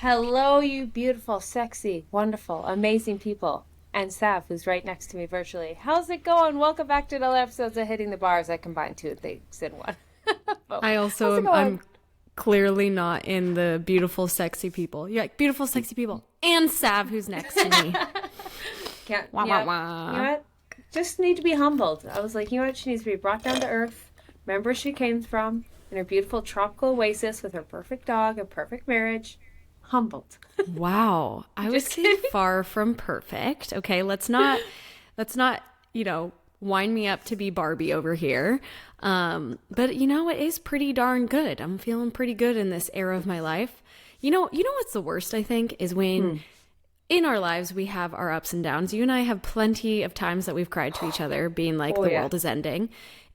Hello, you beautiful, sexy, wonderful, amazing people. And Sav, who's right next to me virtually. How's it going? Welcome back to another episodes of Hitting the Bars. I combined two things in one. I How's also it am, going? I'm clearly not in the beautiful, sexy people. You're like, beautiful, sexy people. And Sav, who's next to me. Can't, Wah, wah, yeah. You know wah. what? Just need to be humbled. I was like, you know what? She needs to be brought down to earth. Remember where she came from in her beautiful tropical oasis with her perfect dog, a perfect marriage. Humbled. Wow. I would Just say kidding. far from perfect. Okay, let's not, wind me up to be Barbie over here. But it is pretty darn good. I'm feeling pretty good in this era of my life. You know what's the worst, I think, is when in our lives we have our ups and downs. You and I have plenty of times that we've cried to each other being like Oh, the yeah. world is ending.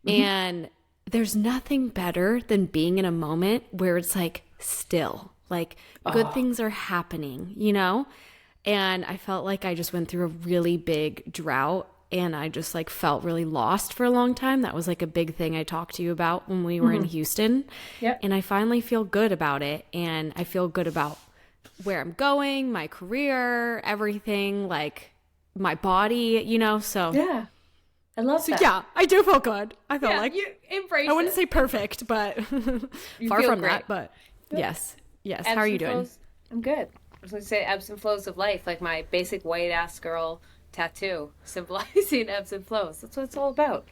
And there's nothing better than being in a moment where it's like still, like good Oh, things are happening. And I felt like I just went through a really big drought and I just like felt really lost for a long time. That was like a big thing I talked to you about when we were in Houston. yep. And I finally feel good about it. And I feel good about where I'm going, my career, everything, like my body. So, Yeah. I love so that. yeah, I do feel good. I feel Yeah, like, you embrace I wouldn't it. say perfect, but You far feel from great. that. But Yep. yes, yes. How Ebbs are you and doing? flows. I'm good. I was going to say ebbs and flows of life, like my basic white ass girl tattoo symbolizing ebbs and flows. That's what it's all about.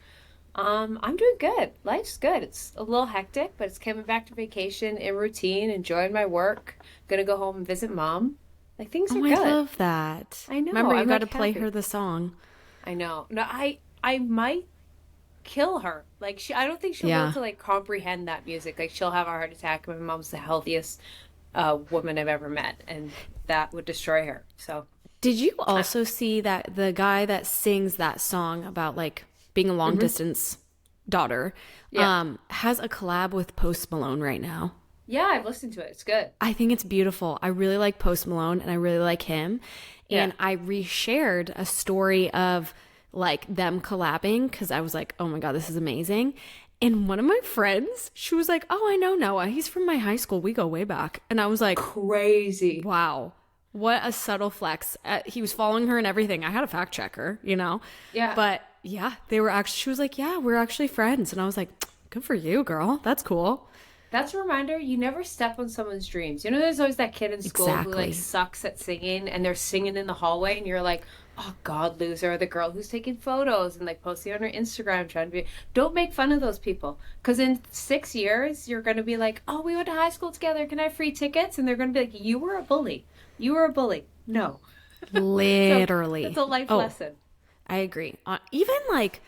I'm doing good. Life's good. It's a little hectic, but it's coming back to vacation in routine, enjoying my work. Gonna go home and visit mom. Like things are Oh, I good. love that. I know. Remember, you I'm got like to play happy. her the song. I know. No, I might kill her. Like I don't think she'll be able Yeah. to like comprehend that music. Like she'll have a heart attack. My mom's the healthiest woman I've ever met, and that would destroy her. So, Did you uh, also see that the guy that sings that song about like being a long mhm. distance daughter Yeah, has a collab with Post Malone right now? yeah, I've listened to it. It's good. I think it's beautiful. I really like Post Malone and I really like him. Yeah. And I reshared a story of like them collabing because I was like, oh my God, this is amazing. And one of my friends, she was like, oh, I know Noah. He's from my high school. We go way back. And I was like, Crazy. wow, what a subtle flex. He was following her and everything. I had a fact checker. Yeah. But yeah, they were actually, she was like, yeah, we're actually friends. And I was like, good for you, girl. That's cool. That's a reminder you never step on someone's dreams. You know, there's always that kid in school who like Exactly. sucks at singing and they're singing in the hallway and you're like, oh God, loser. The girl who's taking photos and like posting on her Instagram trying to be. Don't make fun of those people. Because in 6 years, you're going to be like, oh, we went to high school together. Can I have free tickets? And they're going to be like, you were a bully. You were a bully. No. So that's Literally. a life Oh, lesson. I agree. Even like,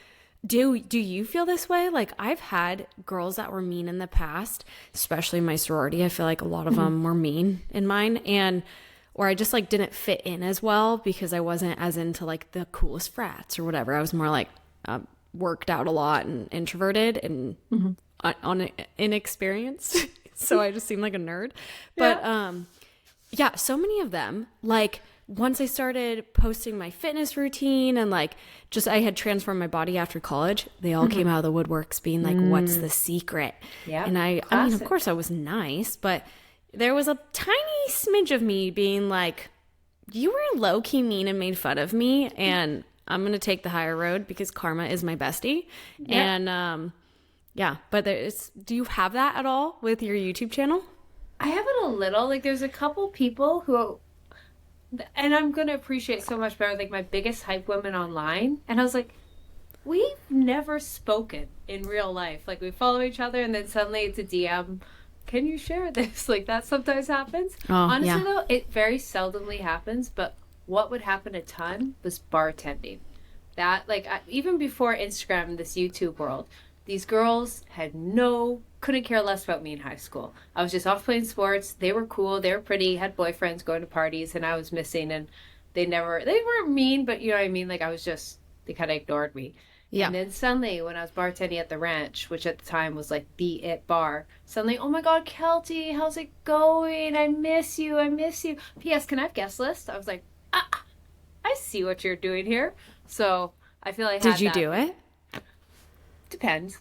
do you feel this way? Like I've had girls that were mean in the past, especially in my sorority. I feel like a lot of them were mean in mine, and or I just like didn't fit in as well because I wasn't as into like the coolest frats or whatever. I was more like worked out a lot and introverted and inexperienced. So I just seemed like a nerd. Yeah. But yeah, so many of them, like once I started posting my fitness routine and like just I had transformed my body after college, they all came out of the woodworks being like, what's the secret? Yeah. And I mean, of Classic. course I was nice, but there was a tiny smidge of me being like, you were low key mean and made fun of me, and I'm going to take the higher road because karma is my bestie. Yeah. And yeah, but do you have that at all with your YouTube channel? I have it a little. Like, there's a couple people who, and I'm going to appreciate so much better, like my biggest hype women online. And I was like, we've never spoken in real life. Like, we follow each other and then suddenly it's a DM. Can you share this? Like, that sometimes happens. Oh, Honestly, yeah. though, it very seldomly happens. But what would happen a ton was bartending. That, like, even before Instagram and this YouTube world, these girls couldn't care less about me in high school. I was just off playing sports. They were cool. They were pretty, had boyfriends, going to parties, and I was missing. And they weren't mean, but you know what I mean? Like, they kind of ignored me. Yeah. And then suddenly, when I was bartending at the ranch, which at the time was like the it bar, suddenly, oh my God, Keltie, how's it going? I miss you. I miss you. P.S. Can I have guest list? I was like, I see what you're doing here. So I feel I Did had you that. do it? Depends.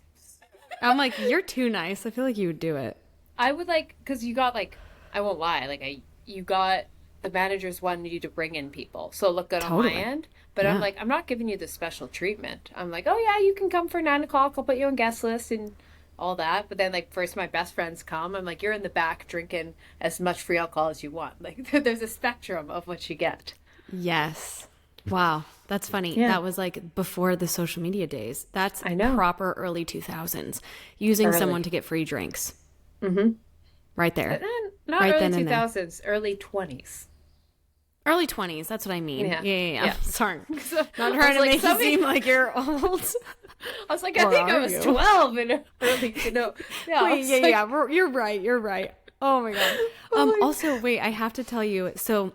I'm like, you're too nice. I feel like you would do it. I would like, because you got like, I won't lie, like you got the managers wanted you to bring in people. So look good on my Totally. end. But I'm Yeah. like, I'm not giving you the special treatment. I'm like, oh yeah, you can come for 9 o'clock. I'll put you on guest list and all that. But then like first my best friends come. I'm like, you're in the back drinking as much free alcohol as you want. Like there's a spectrum of what you get. Yes. Wow. That's funny. Yeah. That was like before the social media days. That's I know. proper early 2000s. Using Early. someone to get free drinks. Mm-hmm. Right there. Not Right early then and there. 2000s, early 20s. Early 20s. That's what I mean. Yeah. Yeah. Yeah. Sorry. So, Not I was trying to like, make you somebody- seem like you're old. I was like, I Or think I are was you? 12 and early, Yeah, I Wait, was yeah, like, yeah. You're right. You're right. Oh my God. Also, wait, I have to tell you. So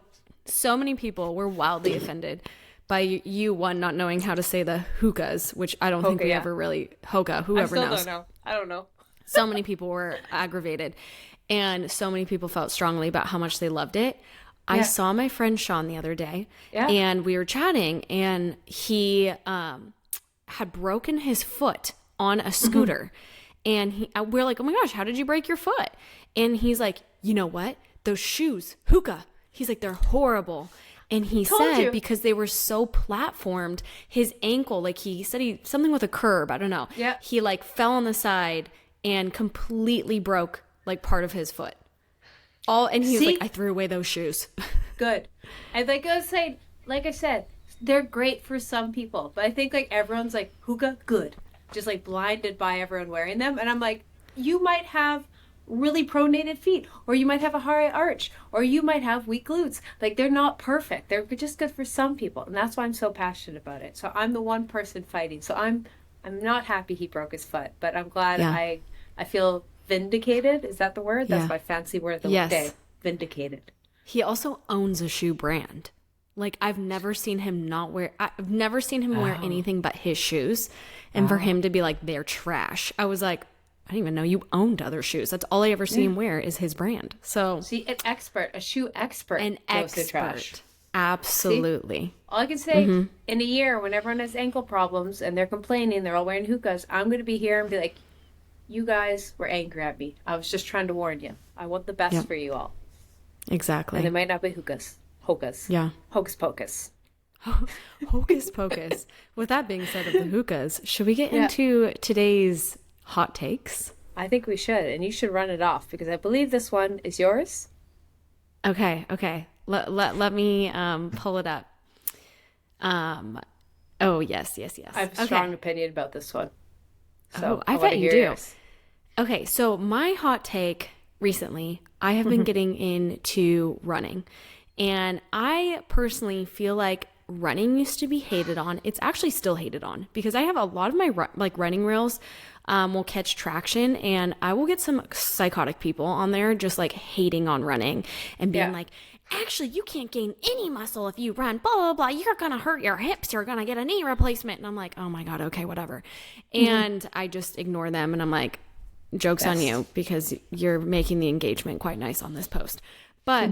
many people were wildly offended by you, one, not knowing how to say the hookahs, which I don't think Hookah, we yeah. ever really, hookah, I whoever still knows. don't know. I don't know. So many people were aggravated, and so many people felt strongly about how much they loved it. I Yeah. saw my friend Sean the other day, Yeah. and we were chatting, and he had broken his foot on a scooter. And we're like, oh my gosh, how did you break your foot? And he's like, you know what? Those shoes, hookah. He's like, they're horrible. And he Told said you. because they were so platformed, his ankle, like he said something with a curb, I don't know. Yeah. He like fell on the side and completely broke like part of his foot. And he was See? like, I threw away those shoes. Good. And like I was saying, like I said, they're great for some people. But I think like everyone's like, hookah, good. Just like blinded by everyone wearing them. And I'm like, you might have really pronated feet, or you might have a high arch, or you might have weak glutes. Like they're not perfect. They're just good for some people. And that's why I'm so passionate about it. So I'm the one person fighting. So I'm not happy he broke his foot, but I'm glad Yeah. I feel vindicated. Is that the word? That's Yeah. my fancy word of the Yes. day. Vindicated. He also owns a shoe brand. Like I've never seen him wear anything but his shoes. And for him to be like, they're trash. I was like, I didn't even know you owned other shoes. That's all I ever see him wear is his brand. So See, an expert, a shoe expert, an knows the trash. expert. Absolutely. All I can say, in a year, when everyone has ankle problems and they're complaining, they're all wearing hookahs, I'm going to be here and be like, you guys were angry at me. I was just trying to warn you. I want the best Yep. for you all. Exactly. And it might not be hookahs. Hocus. Yeah. Hocus pocus. Hocus pocus. With that being said of the hookahs, should we get Yeah. into today's hot takes? I think we should, and you should run it off because I believe this one is yours. Okay. Let me pull it up. Oh, yes. I have a strong opinion about this one. So I wanna bet you hear do. yours. Okay, so my hot take recently, I have been getting into running. And I personally feel like running used to be hated on. It's actually still hated on because I have a lot of my running reels will catch traction, and I will get some psychotic people on there just like hating on running and being Yeah. like, actually, you can't gain any muscle if you run, blah, blah, blah. You're going to hurt your hips. You're going to get a knee replacement. And I'm like, oh my God, okay, whatever. And I just ignore them. And I'm like, joke's on you because you're making the engagement quite nice on this post. But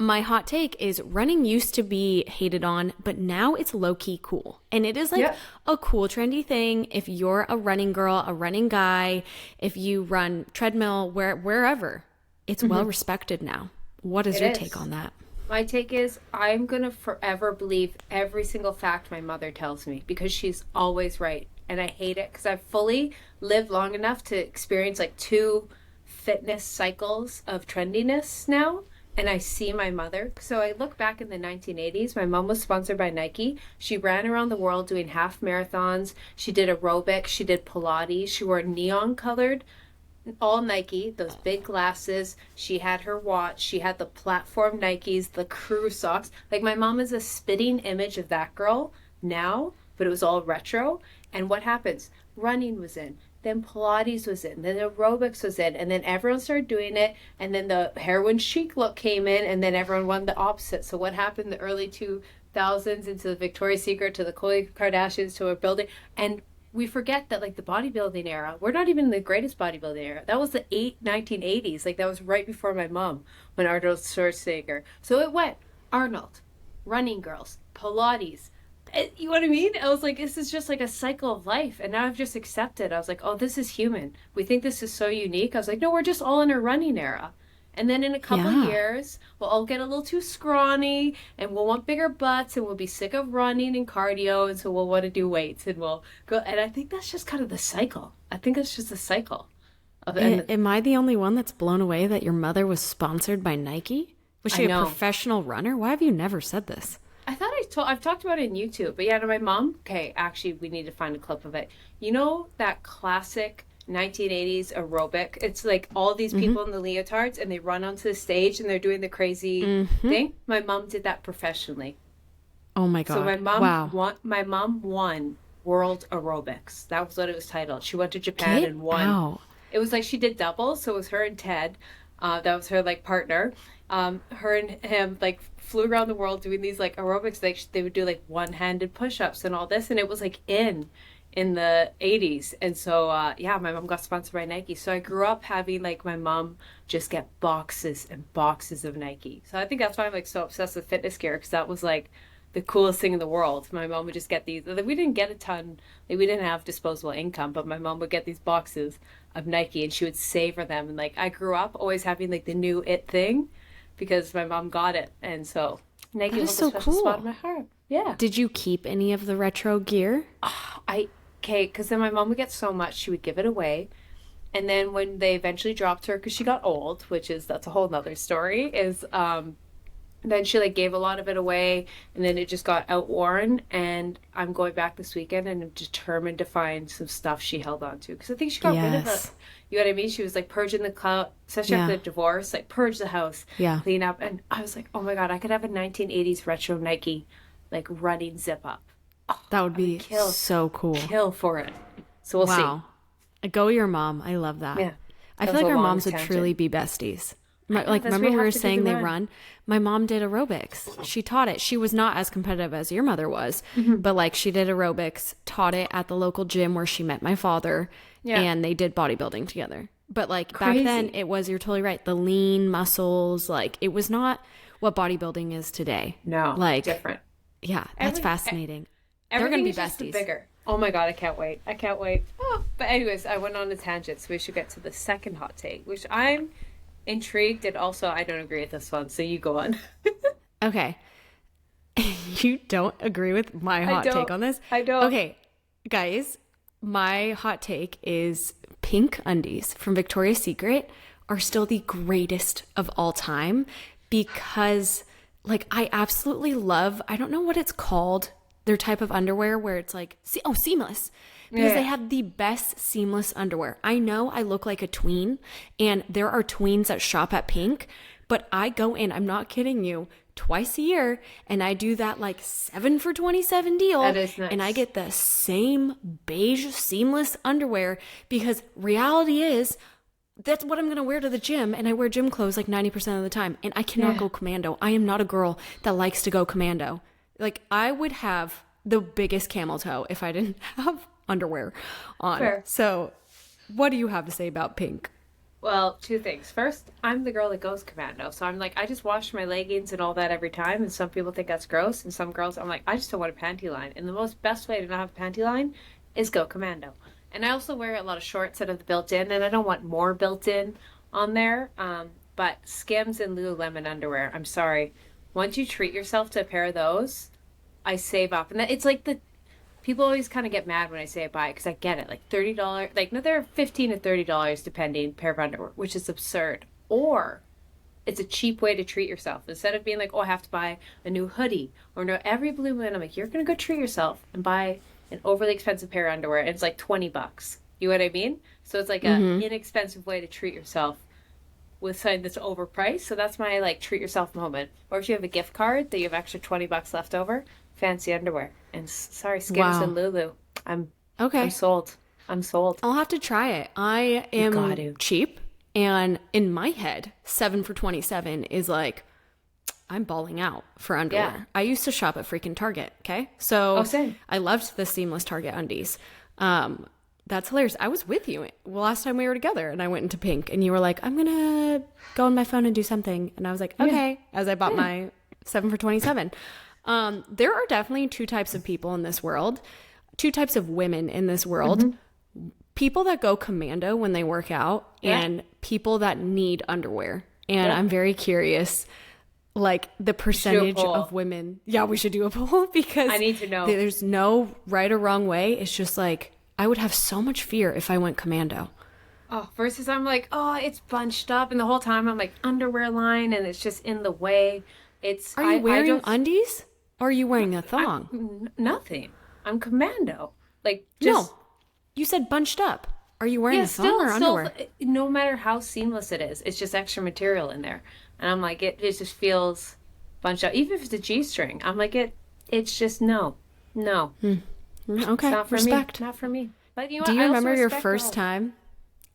my hot take is running used to be hated on, but now it's low-key cool. And it is like Yeah. a cool, trendy thing. If you're a running girl, a running guy, if you run treadmill, wherever, it's well respected now. What is It your is. take on that? My take is I'm going to forever believe every single fact my mother tells me because she's always right. And I hate it because I've fully lived long enough to experience like 2 fitness cycles of trendiness now. And I see my mother. So I look back in the 1980s. My mom was sponsored by Nike. She ran around the world doing half marathons. She did aerobics. She did Pilates. She wore neon colored, all Nike, those big glasses. She had her watch. She had the platform Nikes, the crew socks. Like my mom is a spitting image of that girl now, but it was all retro. And what happens? Running was in. Then Pilates was in. Then aerobics was in. And then everyone started doing it. And then the heroin chic look came in. And then everyone went the opposite. So what happened in the early 2000s into the Victoria's Secret to the Khloe Kardashians to a building? And we forget that like the bodybuilding era, we're not even in the greatest bodybuilding era. That was the 1980s. Like that was right before my mom when Arnold Schwarzenegger. So it went Arnold, running girls, Pilates. You know what I mean? I was like, this is just like a cycle of life. And now I've just accepted. I was like, oh, this is human. We think this is so unique. I was like, no, we're just all in a running era. And then in a couple years, we'll all get a little too scrawny and we'll want bigger butts and we'll be sick of running and cardio. And so we'll want to do weights and we'll go. And I think that's just kind of the cycle. I think it's just a cycle. Am I the only one that's blown away that your mother was sponsored by Nike? Was she a professional runner? Why have you never said this? I thought I've talked about it in YouTube. But yeah, to my mom, okay, actually, we need to find a clip of it. You know that classic 1980s aerobic? It's like all these people in the leotards and they run onto the stage and they're doing the crazy thing. My mom did that professionally. Oh my God. So my mom won World Aerobics. That was what it was titled. She went to Japan and won. Out. It was like she did doubles, so it was her and Ted. That was her like partner. Her and him like flew around the world doing these like aerobics. Like they would do like one-handed push-ups and all this, and it was like in the 80s. And so my mom got sponsored by Nike. So I grew up having like my mom just get boxes and boxes of Nike. So I think that's why I'm like so obsessed with fitness gear, because that was like the coolest thing in the world. My mom would just get these. We didn't get a ton. Like, we didn't have disposable income, but my mom would get these boxes of Nike and she would savor them. And like I grew up always having like the new it thing because my mom got it. And so Nike was a special spot in my heart. Yeah. Did you keep any of the retro gear? Because then my mom would get so much, she would give it away. And then when they eventually dropped her, because she got old, that's a whole nother story, is then she like gave a lot of it away, and then it just got outworn. And I'm going back this weekend and I'm determined to find some stuff she held on to, because I think she got rid of it. You know what I mean? She was like purging the cloud, especially after the divorce, like purge the house, clean up. And I was like, oh my God, I could have a 1980s retro Nike like running zip up. Oh, that would be so cool. Kill for it. So we'll see. Go your mom. I love that. Yeah. I feel like our moms would truly be besties. Remember we were saying they run? My mom did aerobics. She taught it. She was not as competitive as your mother was, but like she did aerobics, taught it at the local gym where she met my father, and they did bodybuilding together. But like back then it was, you're totally right, the lean muscles, like it was not what bodybuilding is today. No, like different. Yeah, that's fascinating. They're going to be besties. Bigger. Oh my God, I can't wait. Oh, but anyways, I went on a tangent, so we should get to the second hot take, which I'm intrigued, and also I don't agree with this one, so you go on. Okay. You don't agree with my hot take on this? I don't. Okay, guys, my hot take is pink undies from Victoria's Secret are still the greatest of all time, because like I absolutely love, I don't know what it's called, their type of underwear where it's like, seamless. Because they have the best seamless underwear. I know I look like a tween, and there are tweens that shop at Pink, but I go in, I'm not kidding you, twice a year, and I do that like 7 for $27 deal. That is nice. And I get the same beige seamless underwear, because reality is that's what I'm going to wear to the gym, and I wear gym clothes like 90% of the time, and I cannot go commando. I am not a girl that likes to go commando. Like, I would have the biggest camel toe if I didn't have underwear on. Fair. So what do you have to say about pink? Well, two things. First, I'm the girl that goes commando. So I'm like, I just wash my leggings and all that every time. And some people think that's gross. And some girls, I'm like, I just don't want a panty line. And the best way to not have a panty line is go commando. And I also wear a lot of shorts that have the built-in. And I don't want more built-in on there. But Skims and Lululemon underwear, I'm sorry. Once you treat yourself to a pair of those, I save up. And it's like people always kind of get mad when I say I buy it, because I get it. Like $30, like no, they're $15 to $30 depending pair of underwear, which is absurd. Or it's a cheap way to treat yourself. Instead of being like, oh, I have to buy a new hoodie or no, every blue moon, I'm like, you're gonna go treat yourself and buy an overly expensive pair of underwear, and it's like $20. You know what I mean? So it's like an inexpensive way to treat yourself with something that's overpriced. So that's my like treat yourself moment. Or if you have a gift card that you have extra $20 left over, fancy underwear. And sorry, Skims and Lulu. I'm sold. I'll have to try it. I am cheap, and in my head, 7 for $27 is like, I'm balling out for underwear. Yeah. I used to shop at freaking Target. Okay, so I loved the seamless Target undies. That's hilarious. I was with you last time we were together, and I went into pink, and you were like, I'm gonna go on my phone and do something, and I was like, okay. As I bought my 7 for $27. There are definitely two types of people in this world, two types of women in this world. People that go commando when they work out, and people that need underwear. And Yeah. I'm very curious, like the percentage poll. of women. Yeah, we should do a poll because I need to know. there's no right or wrong way. It's just like I would have so much fear if I went commando. Oh, versus I'm like, oh, it's bunched up, and the whole time I'm like underwear line, and it's just in the way. Are you wearing undies? Or are you wearing a thong? Nothing. I'm commando. Like just No, you said bunched up. Are you wearing a thong or underwear? No matter how seamless it is, it's just extra material in there, and I'm like, it just feels bunched up. Even if it's a G-string, I'm like, it's just no. Okay, It's not for respect. me. Not for me. But you know, Do you I also remember your respect first girls. time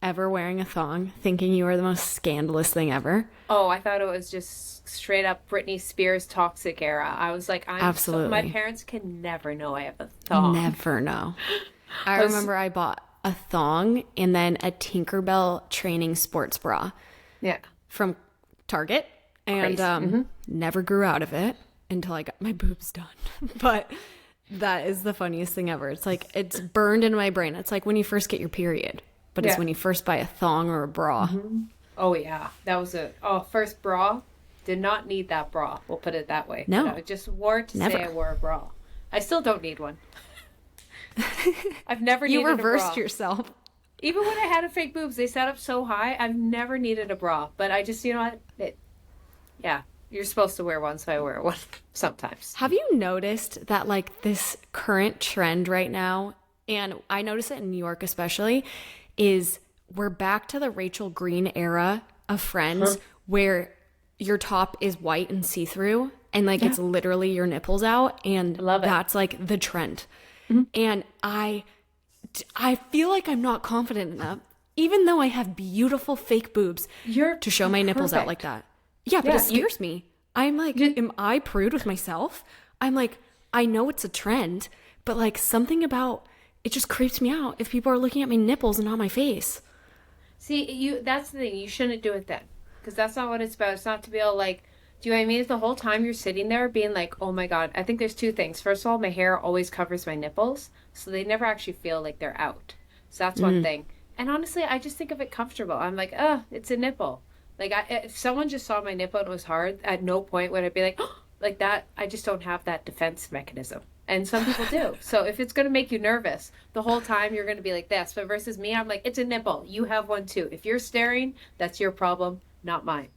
ever wearing a thong, thinking you were the most scandalous thing ever? Oh, I thought it was just straight up Britney Spears toxic era. I was like, Absolutely. my parents can never know I have a thong. Never know. I remember I bought a thong and then a Tinkerbell training sports bra Yeah. from Target and never grew out of it until I got my boobs done. But that is the funniest thing ever. It's like it's burned into my brain. It's like when you first get your period, but it's Yeah. when you first buy a thong or a bra. Oh yeah, that was first bra. Did not need that bra. We'll put it that way. No. But I just wore it to Never. say I wore a bra. I still don't need one. I've never You needed a reversed bra. yourself. Even when I had a fake boobs, they sat up so high. I've never needed a bra. But I just, you know what? Yeah, you're supposed to wear one, so I wear one sometimes. Have you noticed that like this current trend right now, and I notice it in New York especially, is we're back to the Rachel Green era of Friends where your top is white and see-through and like it's literally your nipples out, and love it. that's like the trend. And I feel like I'm not confident enough, even though I have beautiful fake boobs, You're to show my nipples out perfect. like that. Yeah, but Yeah, it scares me. I'm like, am I prude with myself? I'm like, I know it's a trend, but like something about it just creeps me out if people are looking at my nipples and not my face. See, that's the thing. You shouldn't do it then. Because that's not what it's about. It's not to be all like, do you know what I mean? It's the whole time you're sitting there being like, oh my God. I think there's two things. First of all, my hair always covers my nipples. So they never actually feel like they're out. So that's one thing. And honestly, I just think of it comfortable. I'm like, oh, it's a nipple. Like, if someone just saw my nipple and it was hard, at no point would I be like, oh, like that. I just don't have that defense mechanism. And some people do. So if it's going to make you nervous, the whole time you're going to be like this. But versus me, I'm like, it's a nipple. You have one too. If you're staring, that's your problem, not mine.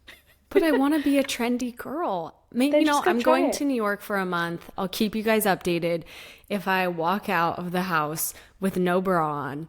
But I want to be a trendy girl. Maybe, Then you know, just go I'm try going it. to New York for a month. I'll keep you guys updated if I walk out of the house with no bra on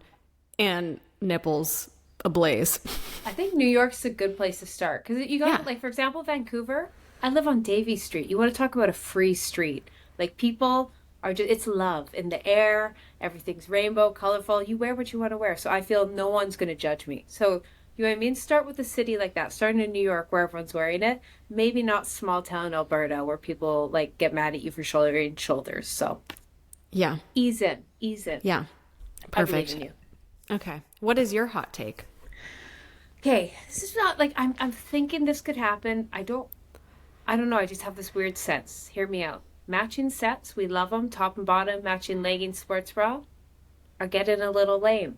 and nipples ablaze. I think New York's a good place to start. Because you got, Yeah. like, for example, Vancouver, I live on Davie Street. You want to talk about a free street. Like, people are just, it's love in the air. Everything's rainbow, colorful. You wear what you want to wear. So I feel no one's going to judge me. So, you know what I mean? Start with a city like that. Starting in New York where everyone's wearing it. Maybe not small town Alberta where people, like, get mad at you for shouldering shoulders. So, Yeah. ease in. Ease in. Yeah. I believe Perfect. in you. Okay. What is your hot take? Okay, this is not like I'm thinking this could happen. I don't know. I just have this weird sense. Hear me out. Matching sets, we love them, top and bottom, matching leggings, sports bra, are getting a little lame.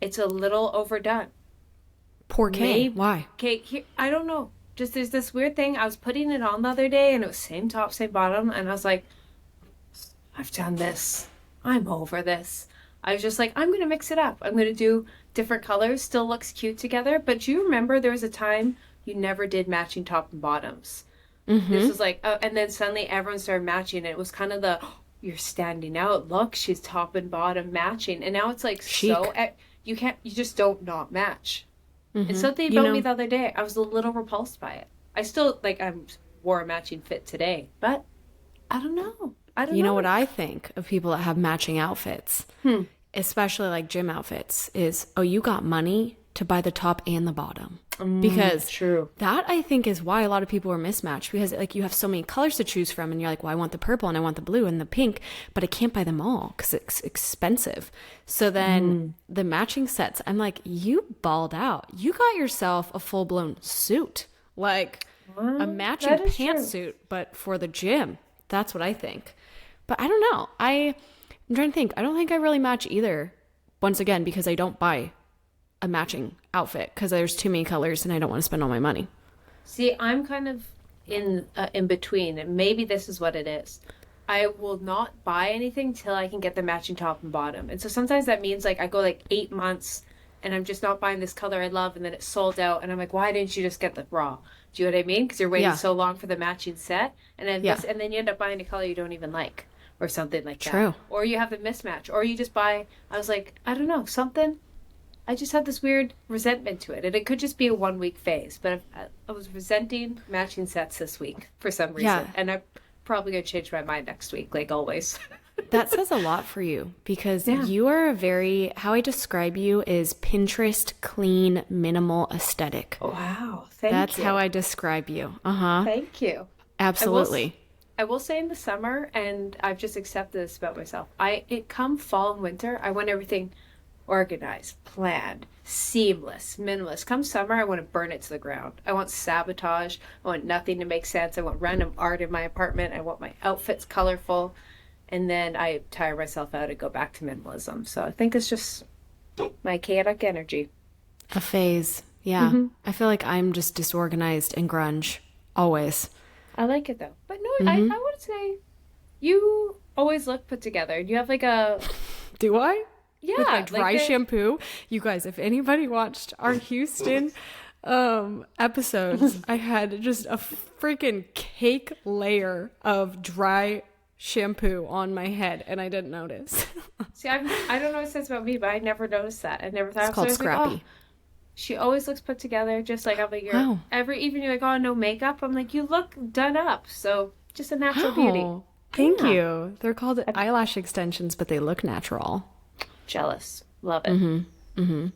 It's a little overdone. Poor Kay. Maybe- Why? Okay, here, I don't know. Just there's this weird thing. I was putting it on the other day and it was same top, same bottom, and I was like, I've done this. I'm over this. I was just like, I'm going to mix it up. I'm going to do different colors. Still looks cute together. But do you remember there was a time you never did matching top and bottoms? This was like, and then suddenly everyone started matching. And it was kind of the, you're standing out. Look, she's top and bottom matching. And now it's like Chic. you just don't not match. And something You about know- me the other day, I was a little repulsed by it. I still, like, I wore a matching fit today. But I don't know. You know what I think of people that have matching outfits, especially like gym outfits, is, oh, you got money to buy the top and the bottom. Because true. that I think is why a lot of people are mismatched, because like you have so many colors to choose from and you're like, well, I want the purple and I want the blue and the pink, but I can't buy them all because it's expensive. So then the matching sets, I'm like, you balled out. You got yourself a full-blown suit, like a matching that is true. pantsuit, but for the gym. That's what I think. But I don't know. I'm trying to think. I don't think I really match either. Once again, because I don't buy a matching outfit because there's too many colors and I don't want to spend all my money. See, I'm kind of in between, and maybe this is what it is. I will not buy anything till I can get the matching top and bottom. And so sometimes that means like I go like 8 months and I'm just not buying this color I love and then it's sold out and I'm like, why didn't you just get the raw? Do you know what I mean? Because you're waiting Yeah. so long for the matching set and then Yeah. and then you end up buying a color you don't even like or something like that. True. Or you have the mismatch or you just buy, I was like, I don't know, something. I just had this weird resentment to it, and it could just be a 1 week phase. But I was resenting matching sets this week for some reason, Yeah. and I'm probably gonna change my mind next week, like always. That says a lot for you because Yeah. you are a very, how I describe you is Pinterest clean, minimal aesthetic. Wow, That's how I describe you. Thank you. Absolutely. I will say in the summer, and I've just accepted this about myself. It come fall and winter, I want everything organized, planned, seamless, minimalist. Come summer, I want to burn it to the ground. I want sabotage. I want nothing to make sense. I want random art in my apartment. I want my outfits colorful. And then I tire myself out and go back to minimalism. So I think it's just my chaotic energy. A phase. Yeah. I feel like I'm just disorganized and grunge. Always. I like it though. But no, I would say you always look put together. You have like a, Do I? yeah. With my like dry shampoo. You guys, if anybody watched our Houston episodes, I had just a freaking cake layer of dry shampoo on my head and I didn't notice. See, I don't know what it says about me, but I never noticed that. I never thought It's called I was like, scrappy. oh, she always looks put together, just like I'm like, Wow. even you're like, oh, no makeup. I'm like, you look done up. So just a natural beauty. Oh, thank Yeah. you. They're called eyelash extensions, but they look natural. Jealous. Love it.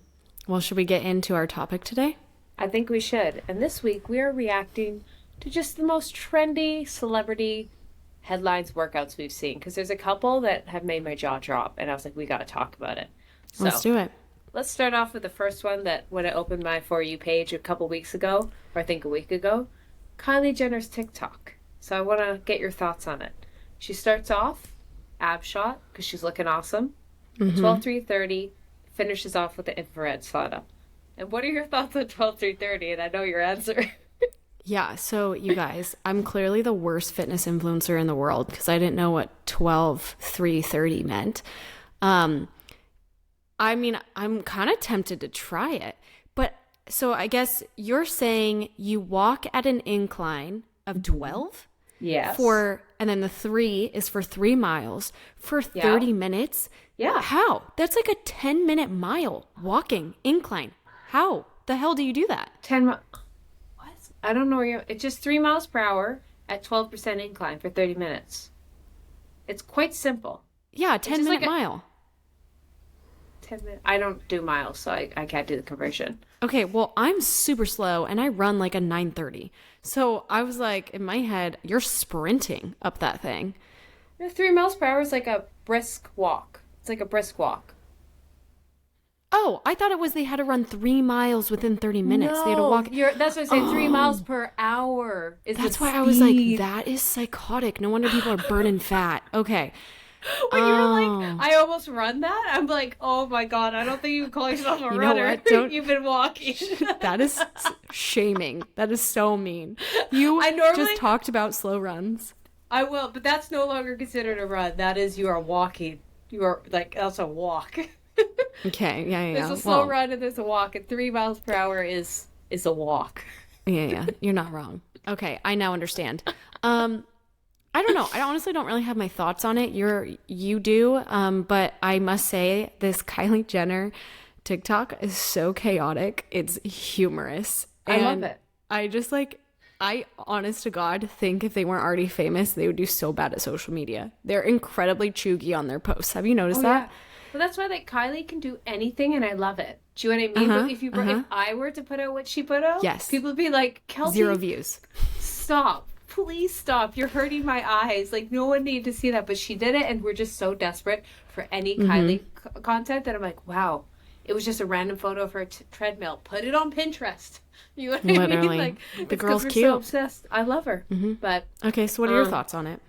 Well, should we get into our topic today? I think we should. And this week we are reacting to just the most trendy celebrity headlines workouts we've seen. Because there's a couple that have made my jaw drop. And I was like, we got to talk about it. So Let's do it. let's start off with the first one that when I opened my For You page a couple weeks ago, or I think a week ago, Kylie Jenner's TikTok. So I want to get your thoughts on it. She starts off ab shot because she's looking awesome. 12:30, finishes off with the infrared sauna. And what are your thoughts on 12:30? And I know your answer. Yeah, so you guys, I'm clearly the worst fitness influencer in the world because I didn't know what 12:3:30 meant. I mean, I'm kind of tempted to try it. But so I guess you're saying you walk at an incline of 12? Yes. And then the 3 is for 3 miles for 30 minutes. Yeah. How? That's like a 10-minute mile walking incline. How the hell do you do that? 10 miles. What? I don't know where you're. It's just 3 miles per hour at 12% incline for 30 minutes. It's quite simple. Yeah, a just 10-minute like a- mile. 10 minutes. I don't do miles, so I can't do the conversion. Okay, well, I'm super slow and I run like a 9:30. So I was like, in my head, you're sprinting up that thing. 3 miles per hour is like a brisk walk. It's like a brisk walk. Oh, I thought it was they had to run 3 miles within 30 minutes. They had to walk. That's what I say. 3 miles per hour is That's the why I was like, speed. that is psychotic. No wonder people are burning fat. Okay. When you were Oh. like, I almost run that, I'm like, oh my god, I don't think you can call yourself a know runner. what? Don't- You've been walking. That is shaming. That is so mean. You I normally- just talked about slow runs. I will, but that's no longer considered a run. That is, you are walking. You are like, that's a walk. Okay, yeah. There's a slow run and there's a walk, and 3 miles per hour is a walk. Yeah. You're not wrong. Okay, I now understand. I don't know. I honestly don't really have my thoughts on it. You do. But I must say this Kylie Jenner TikTok is so chaotic. It's humorous. I love it. I just I honest to God think if they weren't already famous, they would do so bad at social media. They're incredibly chuggy on their posts. Have you noticed that? Yeah. Well, that's why like Kylie can do anything, and I love it. Do you know what I mean? But if I were to put out what she put out, Yes. people would be like, Keltie, 0 views. stop. Please stop. You're hurting my eyes. Like, no one needed to see that, but she did it, and we're just so desperate for any Kylie content that I'm like, wow. It was just a random photo of her treadmill. Put it on Pinterest. You know what I mean? Literally. Like, The it's 'cause girl's we're cute. so obsessed. I love her. But Okay, so what are your thoughts on it?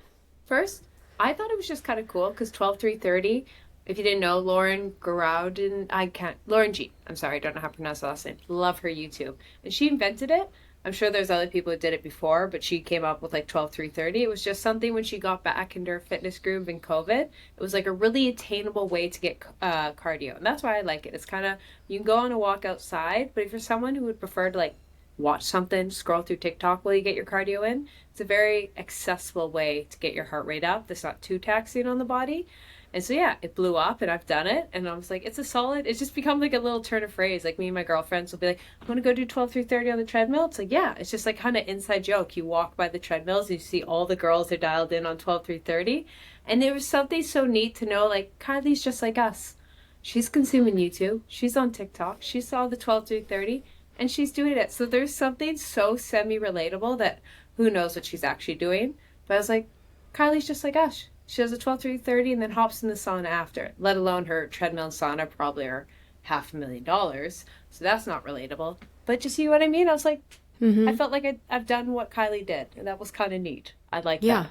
first, I thought it was just kind of cool because 12:3:30. If you didn't know, Lauren Lauren G. I'm sorry, I don't know how to pronounce the last name. Love her YouTube, and she invented it. I'm sure there's other people who did it before, but she came up with like 12-3-30. It was just something when she got back into her fitness groove in COVID. It was like a really attainable way to get cardio. And that's why I like it. It's kind of, you can go on a walk outside, but if you're someone who would prefer to like watch something, scroll through TikTok while you get your cardio in, it's a very accessible way to get your heart rate up that's not too taxing on the body. And so yeah, it blew up and I've done it and I was like, it's a solid, it's just become like a little turn of phrase. Like me and my girlfriends will be like, I'm gonna go do 12-3-30 on the treadmill. It's like, yeah, it's just like kind of inside joke. You walk by the treadmills, you see all the girls are dialed in on 12-3-30. And there was something so neat to know, like Kylie's just like us. She's consuming YouTube, she's on TikTok, she saw the 12-3-30 and she's doing it. So there's something so semi-relatable that who knows what she's actually doing. But I was like, Kylie's just like us. She does a 12-3-30 and then hops in the sauna after, let alone her treadmill and sauna probably are $500,000. So that's not relatable. But you see what I mean? I was like, I felt like I've done what Kylie did. And that was kind of neat. I like that.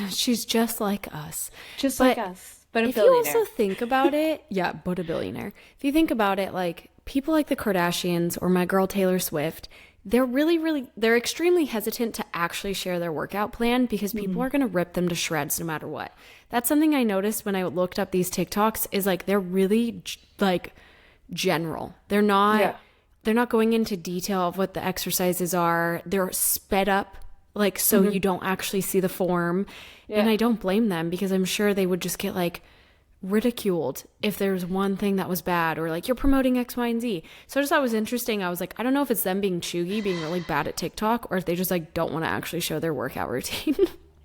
She's just like us. Just like us. But a if billionaire. you also think about it, but a billionaire. If you think about it, like people like the Kardashians or my girl Taylor Swift, they're extremely hesitant to actually share their workout plan because people are going to rip them to shreds no matter what. That's something I noticed when I looked up these TikToks is like, they're really like general. They're not going into detail of what the exercises are. They're sped up, like, so you don't actually see the form. And I don't blame them because I'm sure they would just get like ridiculed if there's one thing that was bad or like you're promoting X, Y, and Z. So I just thought it was interesting. I was like, I don't know if it's them being chuggy, being really bad at TikTok, or if they just like don't want to actually show their workout routine.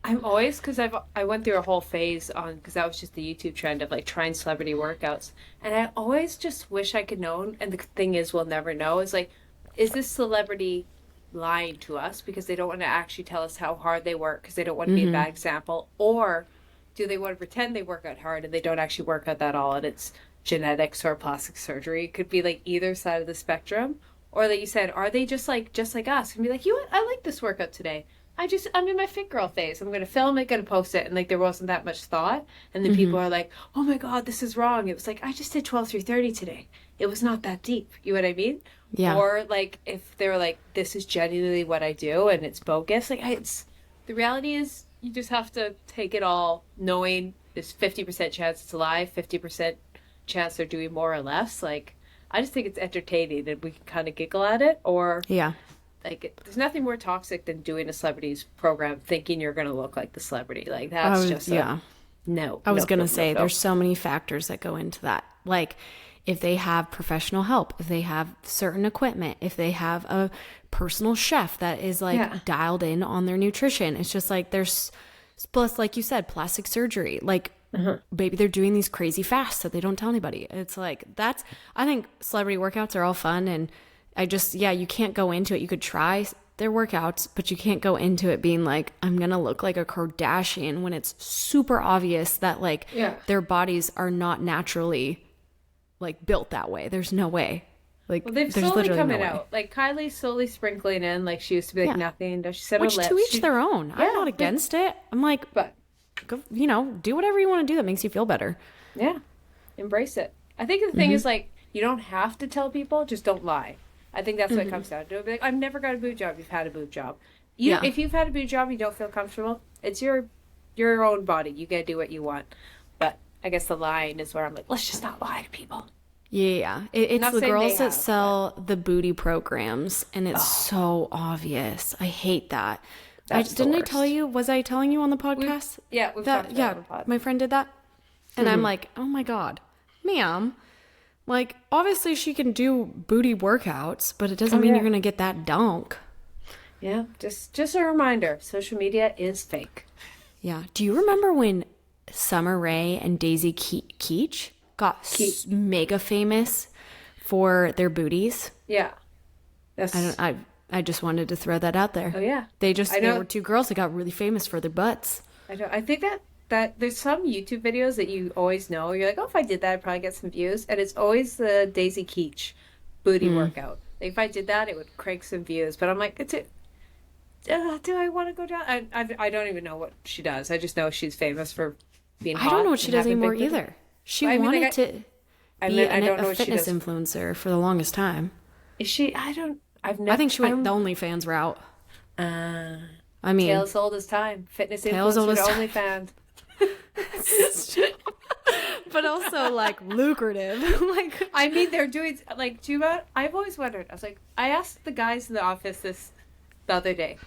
I'm always, because I went through a whole phase on, because that was just the YouTube trend of like trying celebrity workouts. And I always just wish I could know, and the thing is we'll never know, is like, is this celebrity lying to us because they don't want to actually tell us how hard they work because they don't want to be a bad example, or do they want to pretend they work out hard and they don't actually work out that all and it's genetics or plastic surgery? It could be like either side of the spectrum. Or like you said, are they just like us and be like, you know what, I like this workout today. I'm in my fit girl phase. I'm going to film it, going to post it. And like there wasn't that much thought. And then people are like, oh my God, this is wrong. It was like, I just did 12-3-30 today. It was not that deep. You know what I mean? Yeah. Or like if they're like, this is genuinely what I do and it's bogus. Like the reality is, you just have to take it all knowing there's 50% chance it's a lie, 50% chance they're doing more or less. Like, I just think it's entertaining and we can kind of giggle at it. Or, like, there's nothing more toxic than doing a celebrity's program thinking you're going to look like the celebrity. Like, that's no. I was going to say, there's so many factors that go into that. Like, if they have professional help, if they have certain equipment, if they have a personal chef that is like dialed in on their nutrition. It's just like there's, plus like you said, plastic surgery, like maybe they're doing these crazy fasts that they don't tell anybody. It's like, I think celebrity workouts are all fun. And I just, you can't go into it. You could try their workouts, but you can't go into it being like, I'm going to look like a Kardashian when it's super obvious that like their bodies are not naturally like built that way. There's no way. Like, well, they've slowly coming out. Like Kylie's slowly sprinkling in. Like she used to be like nothing. Does she set her lips? Which to each their own. I'm not against it. I'm like, but go, do whatever you want to do that makes you feel better. Yeah, embrace it. I think the thing is like you don't have to tell people. Just don't lie. I think that's what it comes down to. Be like, I've never got a boob job. You've had a boob job. If you've had a boob job, you don't feel comfortable. It's your own body. You gotta do what you want. But I guess the lying is where I'm like, let's just not lie to people. Yeah, it's the girls that sell the booty programs, and it's so obvious. I hate that. Didn't I tell you? Was I telling you on the podcast? We've talked about it on the pod. My friend did that, and I'm like, oh my God, ma'am. Like, obviously she can do booty workouts, but it doesn't mean you're gonna get that dunk. Yeah, just a reminder: social media is fake. Yeah. Do you remember when Summer Rae and Daisy Keech got mega famous for their booties? Yeah. I just wanted to throw that out there. Oh yeah. They were two girls that got really famous for their butts. I think that there's some YouTube videos that you always know. You're like, oh, if I did that, I'd probably get some views. And it's always the Daisy Keech booty workout. Like, if I did that, it would crank some views. But I'm like, do I want to go down? I don't even know what she does. I just know she's famous for being hot. I don't know what she does anymore either. She wanted to be a a fitness influencer for the longest time. Is she? I've never. I think she went the OnlyFans route. I mean, tale as old as time. Fitness tale as old influencer as to time. OnlyFans. But also like lucrative. Like, I mean, they're doing like. Do you know? I've always wondered. I was like, I asked the guys in the office this the other day.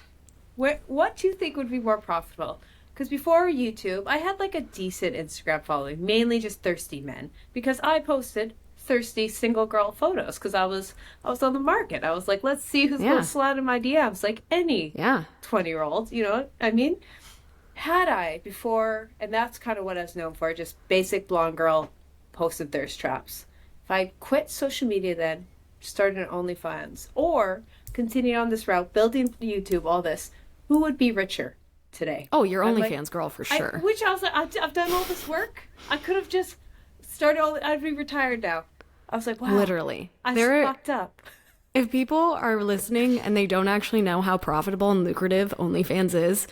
What do you think would be more profitable? Because before YouTube, I had like a decent Instagram following, mainly just thirsty men, because I posted thirsty single girl photos because I was on the market. I was like, let's see who's going to slide in my DMs, like any 20-year-old, you know what I mean? Had I before, and that's kind of what I was known for, just basic blonde girl posted thirst traps. If I quit social media then, started an OnlyFans, or continued on this route, building YouTube, all this, who would be richer today? Oh, you're OnlyFans girl for sure. Which I was like, I've done all this work. I could have just started I'd be retired now. I was like, wow. Literally. I fucked up. If people are listening and they don't actually know how profitable and lucrative OnlyFans is,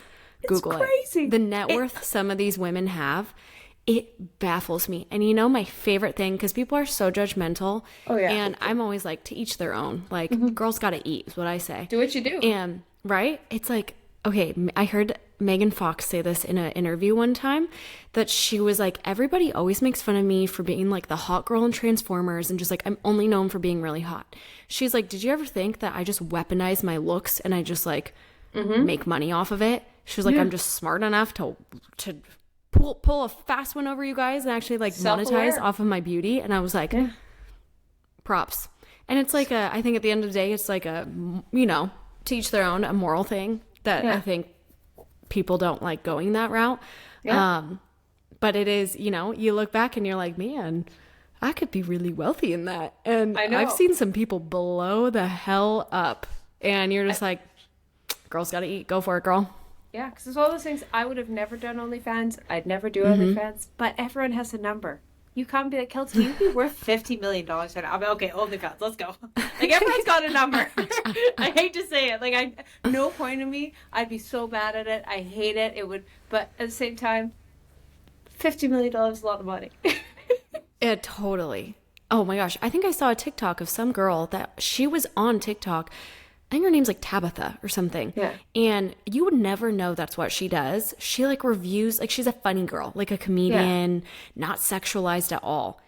Google it. It's crazy. The net worth some of these women have, it baffles me. And you know my favorite thing, because people are so judgmental. Oh, yeah. And I'm always like, to each their own. Like, girls got to eat is what I say. Do what you do. And, right? It's like, okay, I heard Megan Fox say this in an interview one time, that she was like, everybody always makes fun of me for being like the hot girl in Transformers and just like, I'm only known for being really hot. She's like, did you ever think that I just weaponize my looks and I just like make money off of it? She was like, I'm just smart enough to pull a fast one over you guys and actually like monetize off of my beauty. And I was like, props. And it's like I think at the end of the day, it's like a, you know, to each their own, a moral thing that I think people don't like going that route. But it is, you know, you look back and you're like, man, I could be really wealthy in that. And I've seen some people blow the hell up and you're just like, girls got to eat. Go for it, girl. Yeah, because it's all those things. I would have never done OnlyFans. I'd never do OnlyFans. But everyone has a number. You come and be like, Keltie, you'd be worth $50 million right now. I'm like, okay, OnlyFans, let's go. Like, everyone's got a number. I hate to say it. Like, no point in me. I'd be so bad at it. I hate it. It would, but at the same time, $50 million is a lot of money. Yeah, totally. Oh my gosh. I think I saw a TikTok of some girl that she was on TikTok. I think her name's like Tabitha or something. Yeah. And you would never know that's what she does. She like reviews, like she's a funny girl, like a comedian, not sexualized at all.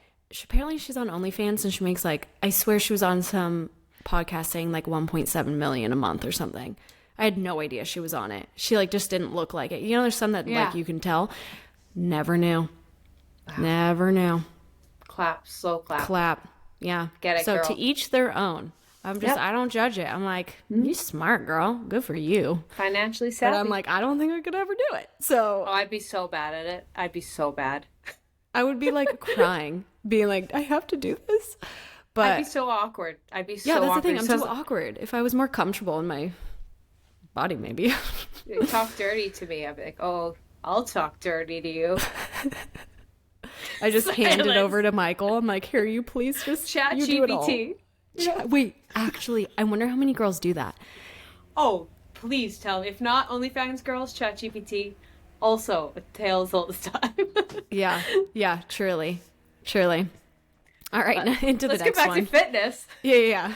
Apparently she's on OnlyFans and she makes like, I swear she was on some podcast saying like 1.7 million a month or something. I had no idea she was on it. She like just didn't look like it. You know, there's some that like you can tell. Never knew. Never knew. Clap, slow clap. Clap. Yeah. Get it, so girl. To each their own. I'm just, I don't judge it. I'm like, you smart, girl. Good for you. Financially savvy. But I'm like, I don't think I could ever do it. So. Oh, I'd be so bad at it. I'd be so bad. I would be like crying, being like, I have to do this. But I'd be so awkward. I'd be so awkward. Yeah, that's awkward. the thing. I'm too awkward. If I was more comfortable in my body, maybe. Talk dirty to me. I'd be like, oh, I'll talk dirty to you. I just hand it over to Michael. I'm like, here, you please just chat you GPT. Wait, actually, I wonder how many girls do that. Oh, please tell me. If not, OnlyFans girls, chat GPT. Also, a tale as old as time. yeah, truly. All right, now into the next one. Let's get back to fitness. Yeah.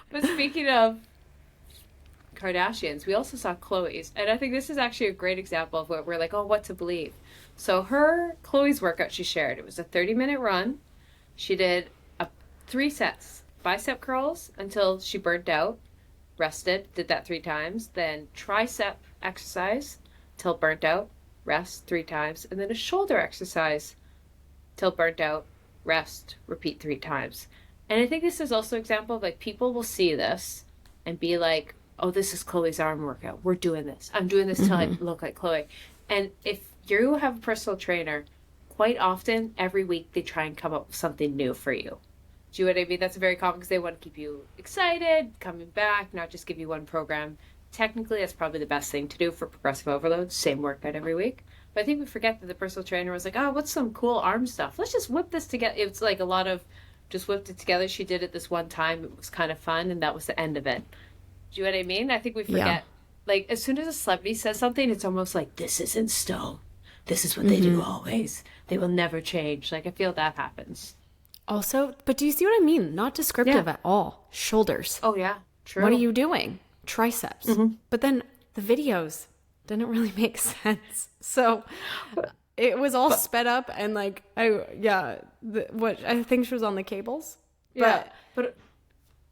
But speaking of Kardashians, we also saw Khloe's. And I think this is actually a great example of what we're like, oh, what to believe. So Khloe's workout she shared, it was a 30-minute run. She did 3 sets. Bicep curls until she burnt out, rested, did that 3 times, then tricep exercise till burnt out, rest 3 times, and then a shoulder exercise till burnt out, rest, repeat 3 times. And I think this is also an example of like people will see this and be like, oh, this is Khloe's arm workout. We're doing this. I'm doing this till I look like Khloe. And if you have a personal trainer, quite often every week they try and come up with something new for you. Do you know what I mean? That's very common because they want to keep you excited, coming back, not just give you one program. Technically, that's probably the best thing to do for progressive overload, same workout every week. But I think we forget that the personal trainer was like, oh, what's some cool arm stuff? Let's just whip this together. It's like a lot of just whipped it together. She did it this one time. It was kind of fun, and that was the end of it. Do you know what I mean? I think we forget. Like, as soon as a celebrity says something, it's almost like, this is in stone. This is what they do always. They will never change. Like, I feel that happens. Also, but do you see what I mean? Not descriptive at all. Shoulders. Oh, yeah. What are True. you doing? Triceps. But then the videos didn't really make sense. So it was all sped up and like, what I think she was on the cables. Yeah, But but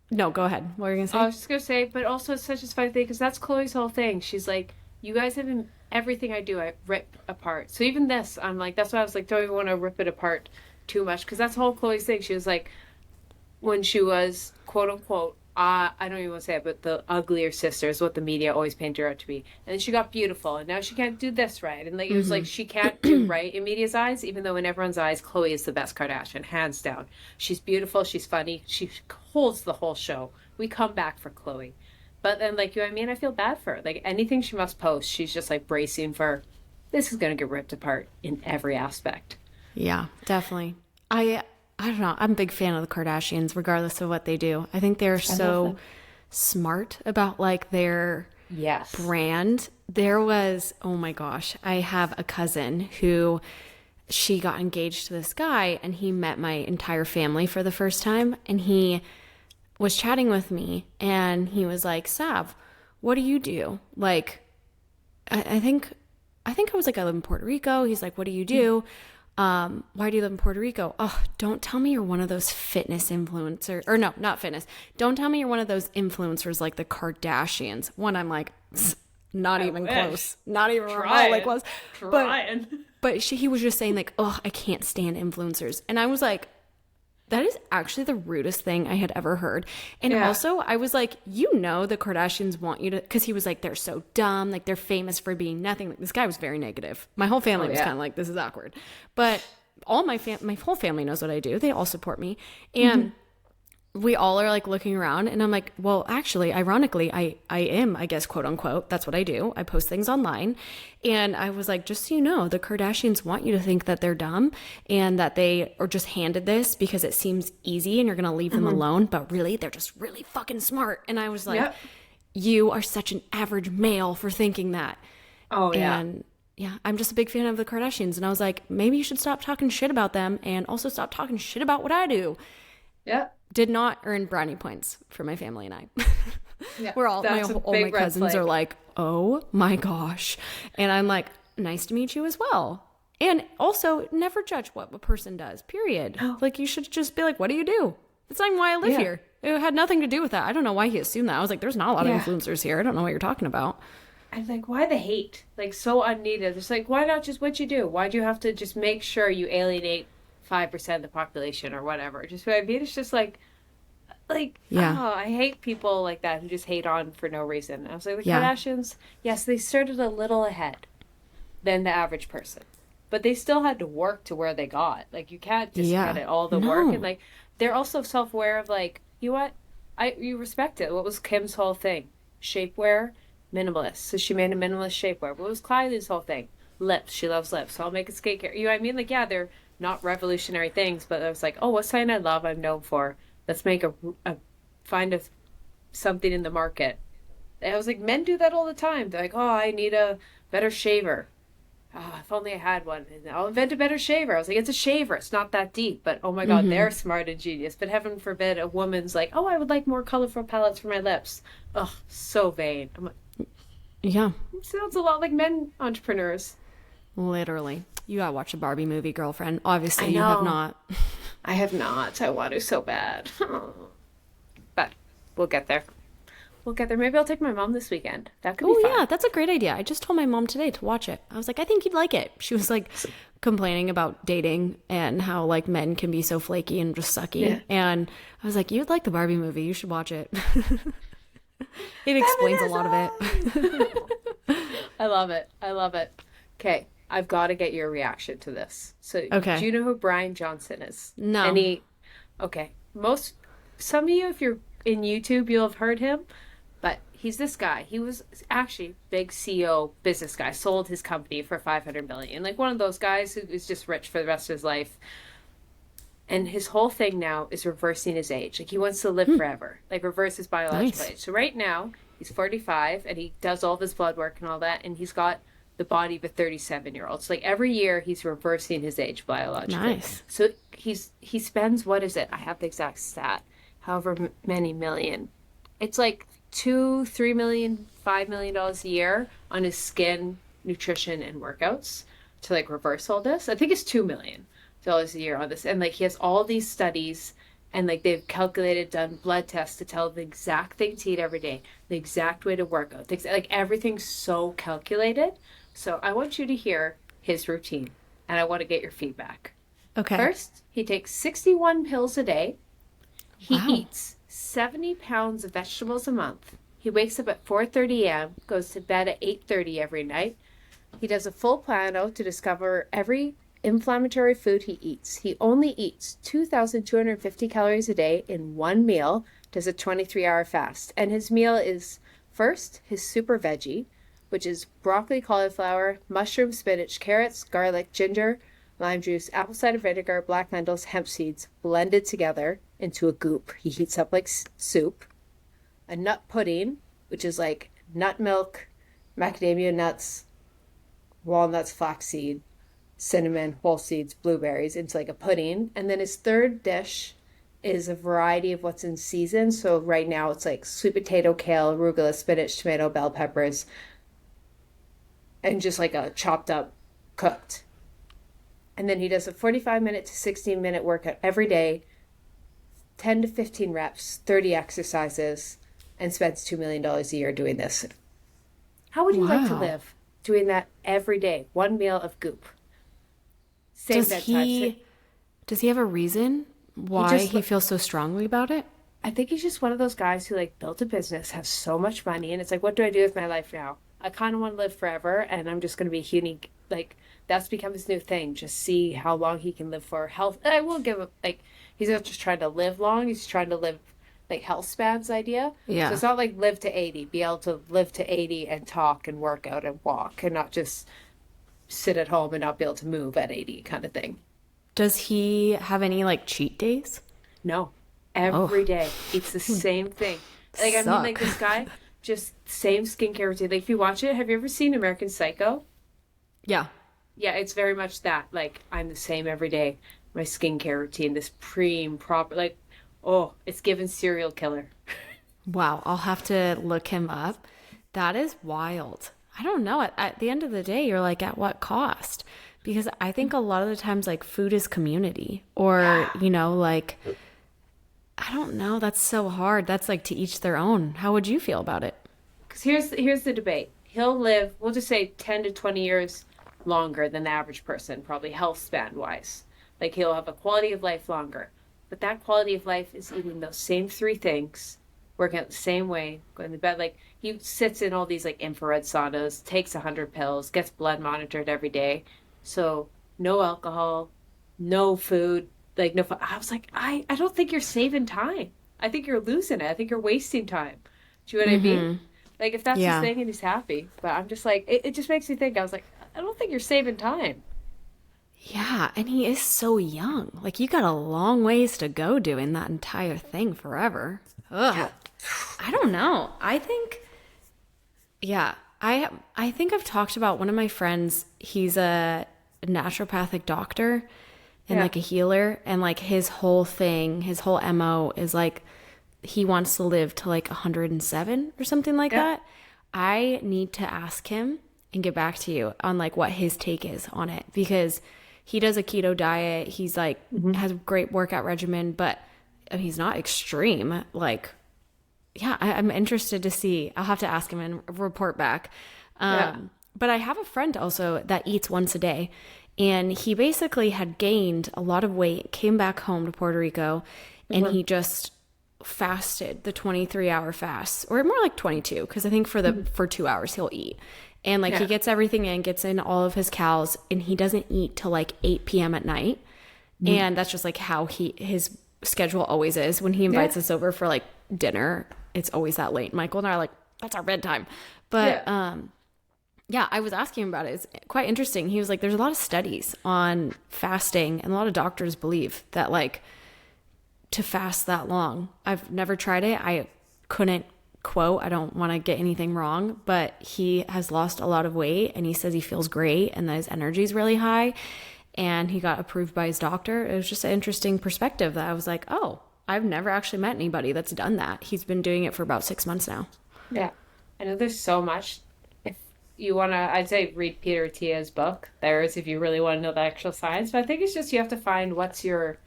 no, go ahead. What were you going to I say? was just gonna say, but also it's such a funny thing because that's Chloe's whole thing. She's like, you guys have been everything I do, I rip apart. So even this, I'm like, that's why I was like, don't even want to rip it apart too much because that's whole Chloe's thing. She was like, when she was quote unquote, I don't even want to say it, but the uglier sister is what the media always painted her out to be. And then she got beautiful, and now she can't do this right. And like it was like she can't do right in media's eyes, even though in everyone's eyes, Chloe is the best Kardashian, hands down. She's beautiful, she's funny, she holds the whole show. We come back for Chloe. But then, like, you know what I mean? I feel bad for her. Like, anything she must post, she's just, like, bracing for this is going to get ripped apart in every aspect. Yeah, definitely. I don't know. I'm a big fan of the Kardashians, regardless of what they do. I think they're so smart about like their Yes. brand. There was, oh my gosh, I have a cousin who she got engaged to this guy and he met my entire family for the first time and he was chatting with me and he was like, Sav, what do you do? Like, I think I was like, I live in Puerto Rico. He's like, what do you do? Why do you live in Puerto Rico? Oh, don't tell me you're one of those fitness influencers. Or no, not fitness. Don't tell me you're one of those influencers like the Kardashians. One, I'm like, not even close. Not even remotely close. Trying. But he was just saying like, oh, I can't stand influencers. And I was like, that is actually the rudest thing I had ever heard. And also, I was like, you know, the Kardashians want you to, because he was like, they're so dumb. Like, they're famous for being nothing. Like, this guy was very negative. My whole family was kind of like, this is awkward. But all my whole family knows what I do. They all support me. And we all are like looking around and I'm like, well, actually, ironically, I am, I guess, quote unquote, that's what I do. I post things online. And I was like, just so you know, the Kardashians want you to think that they're dumb and that they are just handed this because it seems easy and you're going to leave them alone. But really, they're just really fucking smart. And I was like, you are such an average male for thinking that. Oh, yeah. And yeah, I'm just a big fan of the Kardashians. And I was like, maybe you should stop talking shit about them and also stop talking shit about what I do. Yeah. Did not earn brownie points for my family and I. Yeah. We're all my cousins are like, oh my gosh. And I'm like, nice to meet you as well. And also never judge what a person does, period. Oh. Like you should just be like, what do you do? That's not even why I live here. It had nothing to do with that. I don't know why he assumed that. I was like, there's not a lot of influencers here. I don't know what you're talking about. I'm like, why the hate? Like, so unneeded. It's like, why not just what you do? Why do you have to just make sure you alienate 5% of the population or whatever? Just what I mean, it's just like, oh, I hate people like that who just hate on for no reason. I was like, the Kardashians, yes, they started a little ahead than the average person, but they still had to work to where they got. Like, you can't discredit all the work. And like, they're also self-aware of like, you know what? You respect it. What was Kim's whole thing? Shapewear, minimalist. So she made a minimalist shapewear. What was Kylie's whole thing? Lips. She loves lips. So I'll make a skincare. You know what I mean? Like, yeah, they're not revolutionary things, but I was like, oh, what's something I love, I'm known for? Let's make find something in the market. And I was like, men do that all the time. They're like, oh, I need a better shaver. Oh, if only I had one. And I'll invent a better shaver. I was like, it's a shaver. It's not that deep. But oh my God, they're smart and genius. But heaven forbid a woman's like, oh, I would like more colorful palettes for my lips. Oh, so vain. I'm like, yeah. Sounds a lot like men entrepreneurs. Literally. You gotta watch a Barbie movie, girlfriend. Obviously, you have not. I have not. I want to so bad. But we'll get there. We'll get there. Maybe I'll take my mom this weekend. That could be fun. Oh, yeah. That's a great idea. I just told my mom today to watch it. I was like, I think you'd like it. She was like complaining about dating and how like men can be so flaky and just sucky. Yeah. And I was like, you'd like the Barbie movie. You should watch it. It explains a lot of it. I love it. I love it. Okay. I've got to get your reaction to this. So, okay. Do you know who Bryan Johnson is? No. Okay. Some of you, if you're in YouTube, you'll have heard him. But he's this guy. He was actually big CEO business guy. Sold his company for $500 million. Like one of those guys who is just rich for the rest of his life. And his whole thing now is reversing his age. Like he wants to live forever. Like reverse his biological age. So right now he's 45 and he does all of his blood work and all that. And he's got the body of a 37-year-old. So like every year he's reversing his age biologically. Nice. So he spends, what is it? I have the exact stat. However many million It's like 2, 3 million, $5 million a year on his skin, nutrition, and workouts to like reverse all this. I think it's $2 million a year on this. And like he has all these studies and like they've calculated, done blood tests to tell the exact thing to eat every day, the exact way to work out. Like everything's so calculated. So I want you to hear his routine and I want to get your feedback. Okay. First, he takes 61 pills a day. He Wow. eats 70 pounds of vegetables a month. He wakes up at 4:30 a.m., goes to bed at 8:30 every night. He does a full plano to discover every inflammatory food he eats. He only eats 2,250 calories a day in one meal, does a 23-hour fast. And his meal is first his super veggie, which is broccoli, cauliflower, mushroom, spinach, carrots, garlic, ginger, lime juice, apple cider vinegar, black lentils, hemp seeds, blended together into a goop. He heats up like soup. A nut pudding, which is like nut milk, macadamia nuts, walnuts, flaxseed, cinnamon, whole seeds, blueberries into like a pudding. And then his third dish is a variety of what's in season. So right now it's like sweet potato, kale, arugula, spinach, tomato, bell peppers, and just like a chopped up cooked. And then he does a 45-minute to 16-minute workout every day, 10 to 15 reps, 30 exercises, and spends $2 million a year doing this. How would you like to Wow. live doing that every day? One meal of goop. Same Does bedtime. he have a reason why just he feels so strongly about it? I think he's just one of those guys who like built a business, has so much money, and it's like, what do I do with my life now? I kind of want to live forever, and I'm just going to be unique. Like that's become his new thing. Just see how long he can live for. Health. And I will give him like he's not just trying to live long. He's trying to live like health spans idea. Yeah. So it's not like live to 80. Be able to live to 80 and talk and work out and walk, and not just sit at home and not be able to move at 80 kind of thing. Does he have any like cheat days? No, every day eats the same thing. Like I mean, like Suck. this guy, just same skincare routine. Like if you watch it, have you ever seen American Psycho? Yeah. Yeah, it's very much that. Like I'm the same every day. My skincare routine, this proper. Like, oh, it's given serial killer. Wow. I'll have to look him up. That is wild. I don't know. At the end of the day, you're like, at what cost? Because I think a lot of the times, like, food is community or, you know, like, I don't know. That's so hard. That's like to each their own. How would you feel about it? Because here's the debate. He'll live, we'll just say 10 to 20 years longer than the average person, probably health span wise. Like he'll have a quality of life longer. But that quality of life is eating those same three things, working out the same way, going to bed. Like he sits in all these like infrared saunas, takes 100 pills, gets blood monitored every day. So no alcohol, no food, like no. I was like, I don't think you're saving time. I think you're losing it. I think you're wasting time. Do you know what I mean? Like if that's his Yeah. thing and he's happy. But I'm just like, it just makes me think. I was like, I don't think you're saving time. Yeah. And he is so young. Like, you got a long ways to go doing that entire thing forever. Ugh. I don't know. I think, yeah. I think I've talked about one of my friends. He's a naturopathic doctor and Yeah. like a healer. And like his whole thing, his whole MO is like, he wants to live to like 107 or something like Yeah. that. I need to ask him and get back to you on like what his take is on it, because he does a keto diet. He's like has a great workout regimen, but he's not extreme. Like, yeah, I'm interested to see. I'll have to ask him and report back. Yeah. But I have a friend also that eats once a day, and he basically had gained a lot of weight, came back home to Puerto Rico, and he just fasted the 23-hour fast, or more like 22, because I think for 2 hours he'll eat. And like he gets everything in, gets in all of his calories, and he doesn't eat till like 8 p.m. at night. And that's just like how his schedule always is. When he invites us over for like dinner, it's always that late. Michael and I are like, that's our bedtime. But yeah, I was asking him about it. It's quite interesting. He was like, there's a lot of studies on fasting, and a lot of doctors believe that like to fast that long. I've never tried it. I couldn't quote, I don't want to get anything wrong, but he has lost a lot of weight, and he says he feels great and that his energy is really high, and he got approved by his doctor. It was just an interesting perspective that I was like, oh, I've never actually met anybody that's done that. He's been doing it for about 6 months now. Yeah. I know there's so much. If you want to, I'd say read Peter Attia's book. There is if you really want to know the actual science. But I think it's just you have to find what's your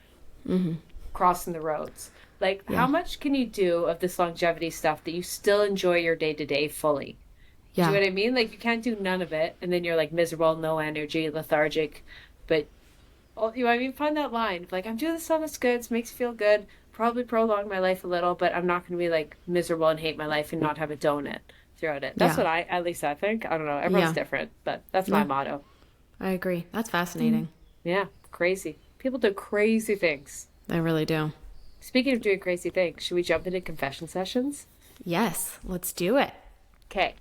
crossing the roads. Like, how much can you do of this longevity stuff that you still enjoy your day-to-day fully? Yeah. Do you know what I mean? Like, you can't do none of it, and then you're, like, miserable, no energy, lethargic. But, you know what I mean? Find that line. Like, I'm doing this stuff that's good, it makes me feel good, probably prolong my life a little, but I'm not going to be, like, miserable and hate my life and not have a donut throughout it. That's what at least I think. I don't know. Everyone's different, but that's my motto. I agree. That's fascinating. Yeah, crazy. People do crazy things. They really do. Speaking of doing crazy things, should we jump into confession sessions? Yes, let's do it. Okay.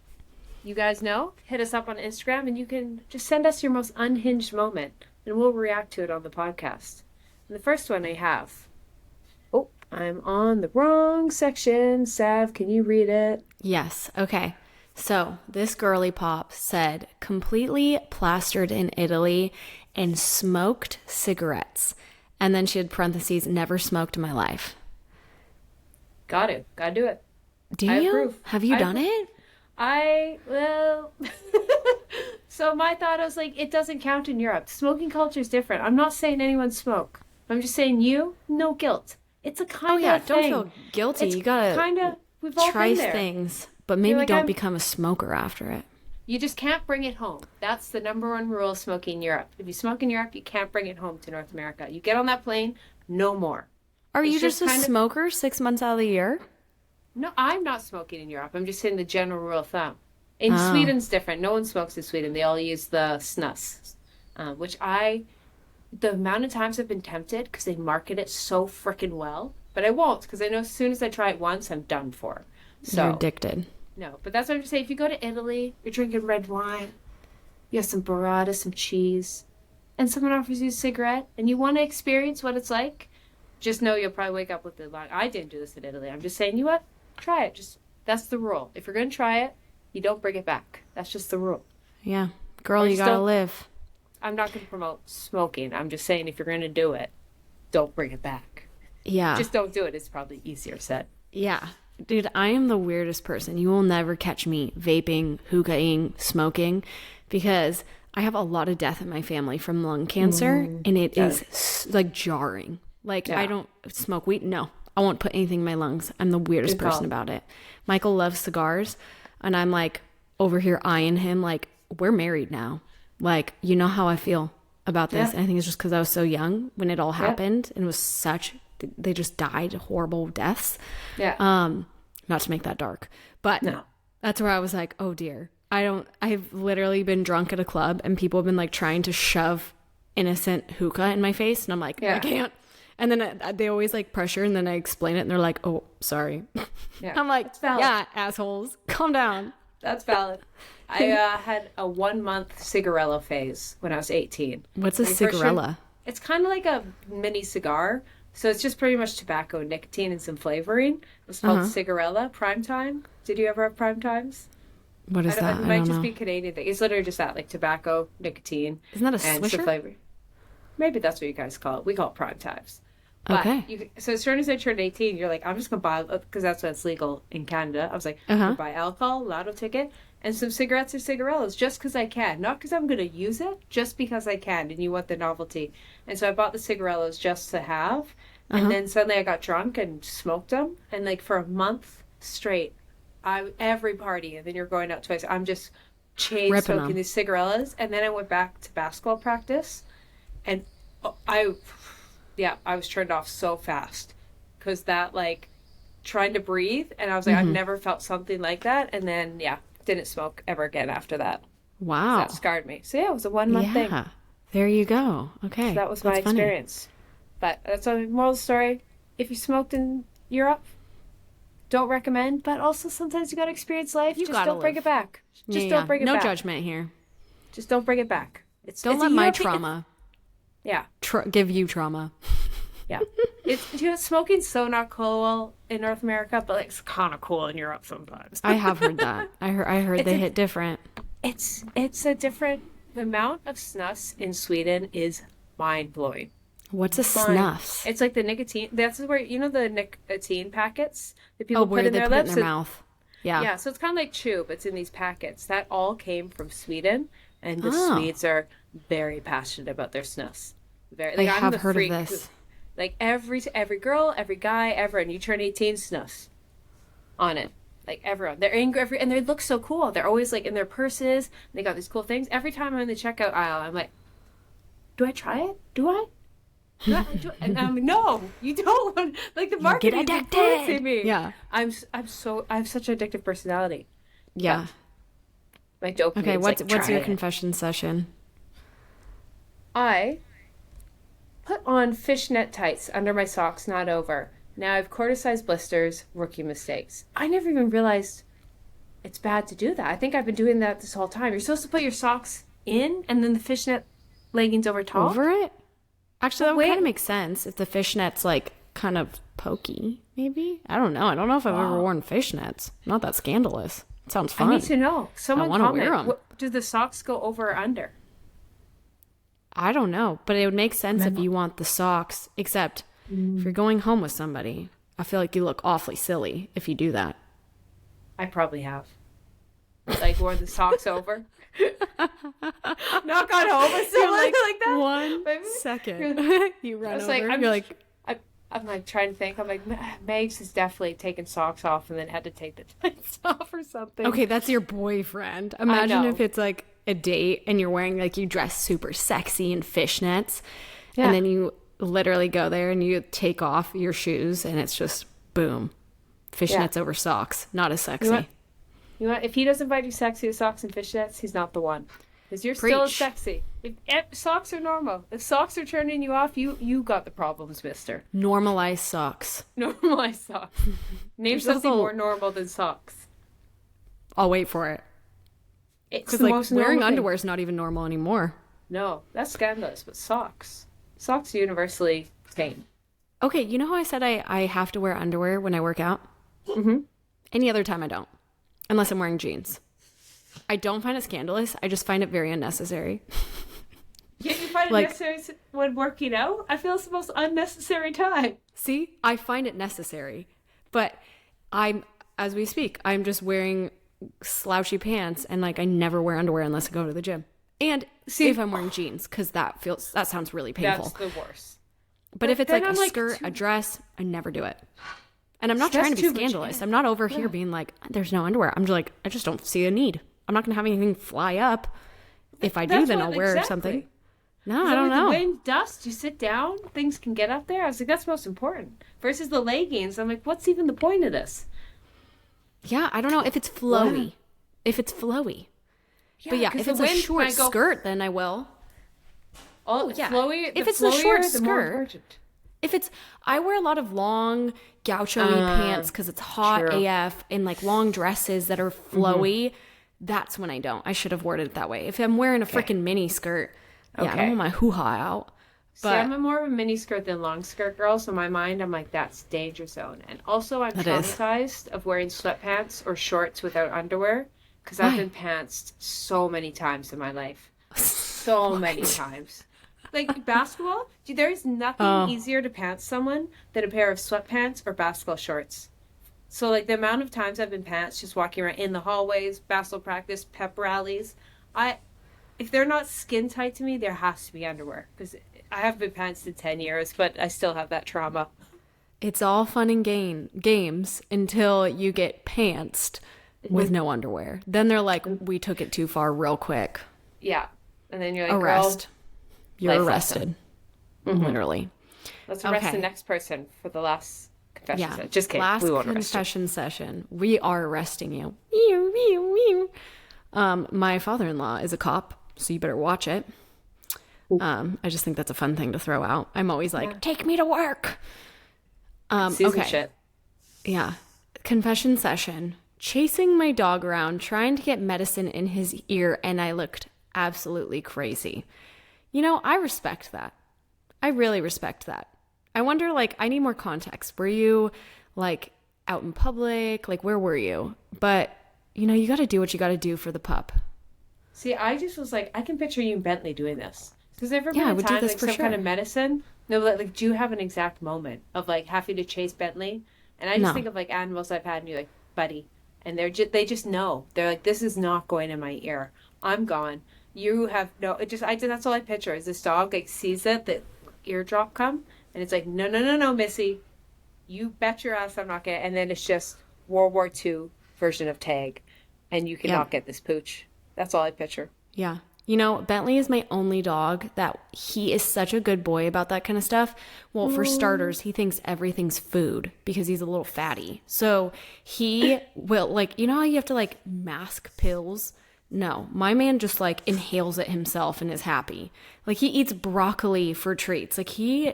You guys know, hit us up on Instagram and you can just send us your most unhinged moment and we'll react to it on the podcast. And the first one I have. Oh, I'm on the wrong section. Sav, can you read it? Yes. Okay. So this girly pop said, completely plastered in Italy and smoked cigarettes. And then she had parentheses, never smoked in my life. Gotta do it. Do you? Approve. Have you done it? So my thought, I was like, it doesn't count in Europe. Smoking culture is different. I'm not saying anyone smoke. I'm just saying no guilt. It's a kind of thing. Don't feel guilty. You gotta we've all try been there. things, but maybe don't become a smoker after it. You just can't bring it home. That's the number one rule of smoking in Europe. If you smoke in Europe, you can't bring it home to North America. You get on that plane, no more. Are you just a smoker 6 months out of the year? No, I'm not smoking in Europe. I'm just saying the general rule of thumb. In Sweden's different. No one smokes in Sweden. They all use the snus, the amount of times I've been tempted because they market it so freaking well, but I won't because I know as soon as I try it once, I'm done for. So you're addicted. No, but that's what I'm just saying. If you go to Italy, you're drinking red wine, you have some burrata, some cheese, and someone offers you a cigarette, and you want to experience what it's like, just know you'll probably wake up with the line. I didn't do this in Italy. I'm just saying, you know what? Try it. That's the rule. If you're going to try it, you don't bring it back. That's just the rule. Yeah. Girl, you gotta live. I'm not going to promote smoking. I'm just saying if you're going to do it, don't bring it back. Yeah. Just don't do it. It's probably easier said. Yeah. Dude, I am the weirdest person. You will never catch me vaping, hookahing, smoking, because I have a lot of death in my family from lung cancer, and it is like jarring. Like, I don't smoke weed. No, I won't put anything in my lungs. I'm the weirdest person about it. Michael loves cigars, and I'm like over here eyeing him like, we're married now. Like, you know how I feel about this. And I think it's just because I was so young when it all happened, and it was they just died horrible deaths. Not to make that dark, but that's where I was like, oh dear. I've literally been drunk at a club and people have been like trying to shove innocent hookah in my face. And I'm like, I can't. And then they always like pressure, and then I explain it and they're like, oh, sorry. I'm like, yeah, assholes, calm down. That's valid. I had a 1 month cigarella phase when I was 18. What's a cigarella? It's kind of like a mini cigar. So it's just pretty much tobacco, nicotine, and some flavoring. It's called cigarella. Prime time. Did you ever have prime times? What is that? It might just be a Canadian thing. It's literally just that, like tobacco, nicotine. Isn't that a Swisher? Some flavoring. Maybe that's what you guys call it. We call it prime times. But so as soon as I turned 18, you're like, I'm just going to buy, because that's what's legal in Canada. I was like, I'm going to buy alcohol, lotto ticket, and some cigarettes or cigarellas just because I can. Not because I'm going to use it, just because I can, and you want the novelty. And so I bought the cigarellas just to have, and then suddenly I got drunk and smoked them, and like for a month straight, every party, and then you're going out twice, I'm just chain smoking these cigarellas, and then I went back to basketball practice, and I was turned off so fast, because that, like, trying to breathe, and I was like, I've never felt something like that, and then, didn't smoke ever again after that. Wow. So that scarred me. So, it was a 1 month thing. There you go. Okay. So that was my experience. But that's the moral of the story. If you smoked in Europe, don't recommend, but also sometimes you gotta experience life. Just don't bring it back. Just don't bring it back. No judgment here. Just don't bring it back. Don't let my trauma give you trauma. Yeah. Smoking's so not cool in North America, but like, it's kind of cool in Europe sometimes. I have heard that. I heard they hit different. It's a different. The amount of snus in Sweden is mind blowing. What's a Fine. snuffs? It's like the nicotine. That's where, you know, the nicotine packets that Oh, people put where in they their put it in lips? their mouth. Yeah. Yeah, so it's kind of like chew, but it's in these packets. That all came from Sweden, and the Oh, Swedes are very passionate about their snuffs. Very, I like I'm have the heard of freak who, this. like every girl, every guy, everyone, you turn 18, snuffs on it. Like everyone, they're angry, and they look so cool. They're always like in their purses. And they got these cool things. Every time I'm in the checkout aisle, I'm like, do I try it? Do I? And I'm like, no, you don't want. Like the You get marketing is addicted. influencing me. Yeah. I have such an addictive personality. Yeah. My dopamine's Okay, what's like, what's try your it. confession session? I put on fishnet tights under my socks, not over. Now I've corticized blisters, rookie mistakes. I never even realized it's bad to do that. I think I've been doing that this whole time. You're supposed to put your socks in and then the fishnet leggings over top. Over it? Actually, that would Wait. kind of make sense if the fishnet's like kind of pokey, maybe. I don't know. I don't know if I've ever worn fishnets. Not that scandalous. It sounds I fun. need to know. Someone wanna comment. wear 'em. Do the socks go over or under? I don't know, but it would make sense if you want the socks, except if you're going home with somebody, I feel like you look awfully silly if you do that. I probably have. Like wore the socks over. Not got home with someone like that. One Maybe. second. You run I was over. like, You're like, I'm like trying to think. I'm like, Megs has definitely taken socks off and then had to take the tights off or something. okay, that's your boyfriend. Imagine know. if it's like a date and you're wearing like you dress super sexy in fishnets, Yeah. and then you literally go there and you take off your shoes and it's just boom, fishnets over socks. Not as sexy. You know, if he doesn't find you sexy with socks and fishnets, he's not the one. Because you're still Preach. sexy. If socks are normal. If socks are turning you off, you got the problems, mister. Normalize socks. Normalize socks. Name There's something also- more normal than socks. I'll wait for it. It's Because the like most wearing normal thing. underwear is not even normal anymore. No, that's scandalous. But socks. Socks are universally tame. Okay, you know how I said I have to wear underwear when I work out? Mm-hmm. Any other time I don't. Unless I'm wearing jeans. I don't find it scandalous. I just find it very unnecessary. Yeah, you find it Like- necessary when working out? I feel it's the most unnecessary time. See, I find it necessary. But as we speak, I'm just wearing slouchy pants and like I never wear underwear unless I go to the gym. And See- if I'm wearing jeans, because that sounds really painful. That's the worst. But if it's then like a I'm like, skirt, a dress, I never do it. And I'm not That's trying to be too much scandalous. hair. I'm not over here being like, there's no underwear. I'm just like, I just don't see a need. I'm not going to have anything fly up. If I do, That's then what- I'll wear exactly. something. No, I don't The know. wind, dust, you sit down, things can get up there. I was like, that's most important. Versus the leggings, I'm like, what's even the point of this? Yeah, I don't know if it's flowy. If it's flowy. But yeah, 'cause if the it's a wind short might go- skirt, then I will. Oh, yeah. flowy, If the it's the short flowier, the more skirt, important. If it's, I wear a lot of long gaucho-y pants because it's hot true. AF and like long dresses that are flowy. That's when I don't. I should have worded it that way. If I'm wearing a freaking mini skirt, yeah, I Okay. don't want my hoo-ha out. See, But I'm more of a mini skirt than long skirt girl, so in my mind, I'm like, that's danger zone. And also, I'm That is. traumatized of wearing sweatpants or shorts without underwear because I've Why? been pantsed so many times in my life. So many times. Like basketball, dude, there is nothing easier to pants someone than a pair of sweatpants or basketball shorts. So, like, the amount of times I've been pants just walking around in the hallways, basketball practice, pep rallies, if they're not skin tight to me, there has to be underwear. Because I haven't been pantsed in 10 years, but I still have that trauma. it's all fun and games until you get pantsed with no underwear. Then they're like, we took it too far real quick. Yeah. And then you're like, Arrest. You're life arrested. Literally. girl, let's arrest Okay. the next person for the last confession. Yeah. session. Just kidding. Last We won't arrest you. confession session. We are arresting you. My father-in-law is a cop, so you better watch it. I just think that's a fun thing to throw out. I'm always like, take me to work. Season okay. shit. Yeah. Confession session. Chasing my dog around, trying to get medicine in his ear, and I looked absolutely crazy. You know, I respect that. I really respect that. I wonder, like, I need more context. Were you, like, out in public? Like, where were you? But, you know, you got to do what you got to do for the pup. See, I just was like, I can picture you and Bentley doing this. Because there ever Yeah, I been a would do time, this like, for some kind sure. of medicine, No, but like, do you have an exact moment of like having to chase Bentley? And I just No. think of like animals I've had, and you're like, buddy, and they just know. They're like, this is not going in my ear. I'm gone. You have no. It just I did. That's all I picture is this dog like sees it, the eardrop come, and it's like, no, no, no, no, Missy, you bet your ass I'm not gonna. And then it's just World War II version of tag, and you Yeah. cannot get this pooch. That's all I picture. Yeah. You know, Bentley is my only dog that he is such a good boy about that kind of stuff. Well, for Oh, starters, he thinks everything's food because he's a little fatty. So he will, like, you know how you have to like mask pills? No, my man just like inhales it himself and is happy. Like he eats broccoli for treats. Like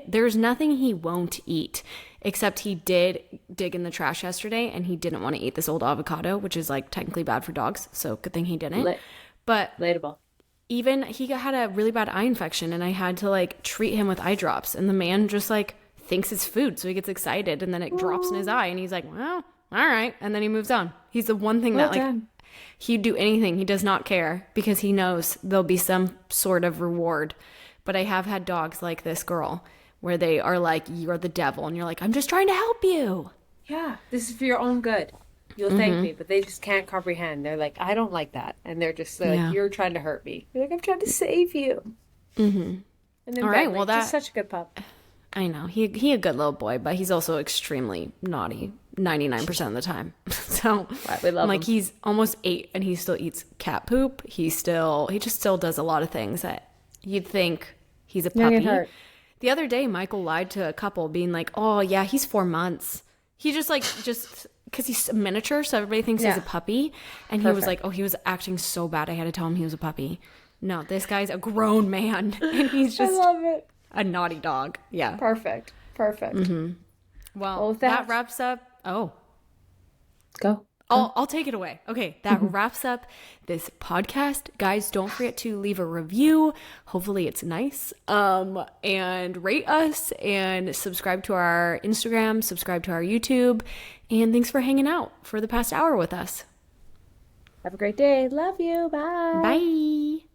there's nothing he won't eat, except he did dig in the trash yesterday and he didn't want to eat this old avocado, which is like technically bad for dogs. So good thing he didn't. lit, But relatable. even had a really bad eye infection and I had to like treat him with eye drops and the man just like thinks it's food. So he gets excited and then it drops in his eye and he's like, well, all right. And then he moves on. He's the one thing Well that like done. he'd do anything. He does not care because he knows there'll be some sort of reward. But I have had dogs like this girl where they are like, you're the devil. And you're like, I'm just trying to help you. Yeah, this is for your own good. You'll thank me, but they just can't comprehend. They're like, I don't like that, and they're like, Yeah. you're trying to hurt me. You're like, I'm trying to save you. And then All right. Bentley, Well, just that such a good pup. I know he a good little boy, but he's also extremely naughty 99% of the time. So Right, we I'm love like him. he's almost 8 and he still eats cat poop. He just still does a lot of things that you'd think he's a Don't get puppy. hurt. The other day, Michael lied to a couple, being like, "Oh yeah, he's 4 months." He just because he's a miniature, so everybody thinks he's a Yeah. puppy. And he was like, Perfect. "Oh, he was acting so bad. I had to tell him he was a puppy." No, this guy's a grown man, and he's I just love it. a naughty dog. Yeah. Perfect. Perfect. Well, With that that, wraps up. Oh, go. I'll take it away. Okay, that wraps up this podcast. Guys, don't forget to leave a review. Hopefully it's nice. And rate us and subscribe to our Instagram, subscribe to our YouTube. And thanks for hanging out for the past hour with us. Have a great day. Love you. Bye. Bye.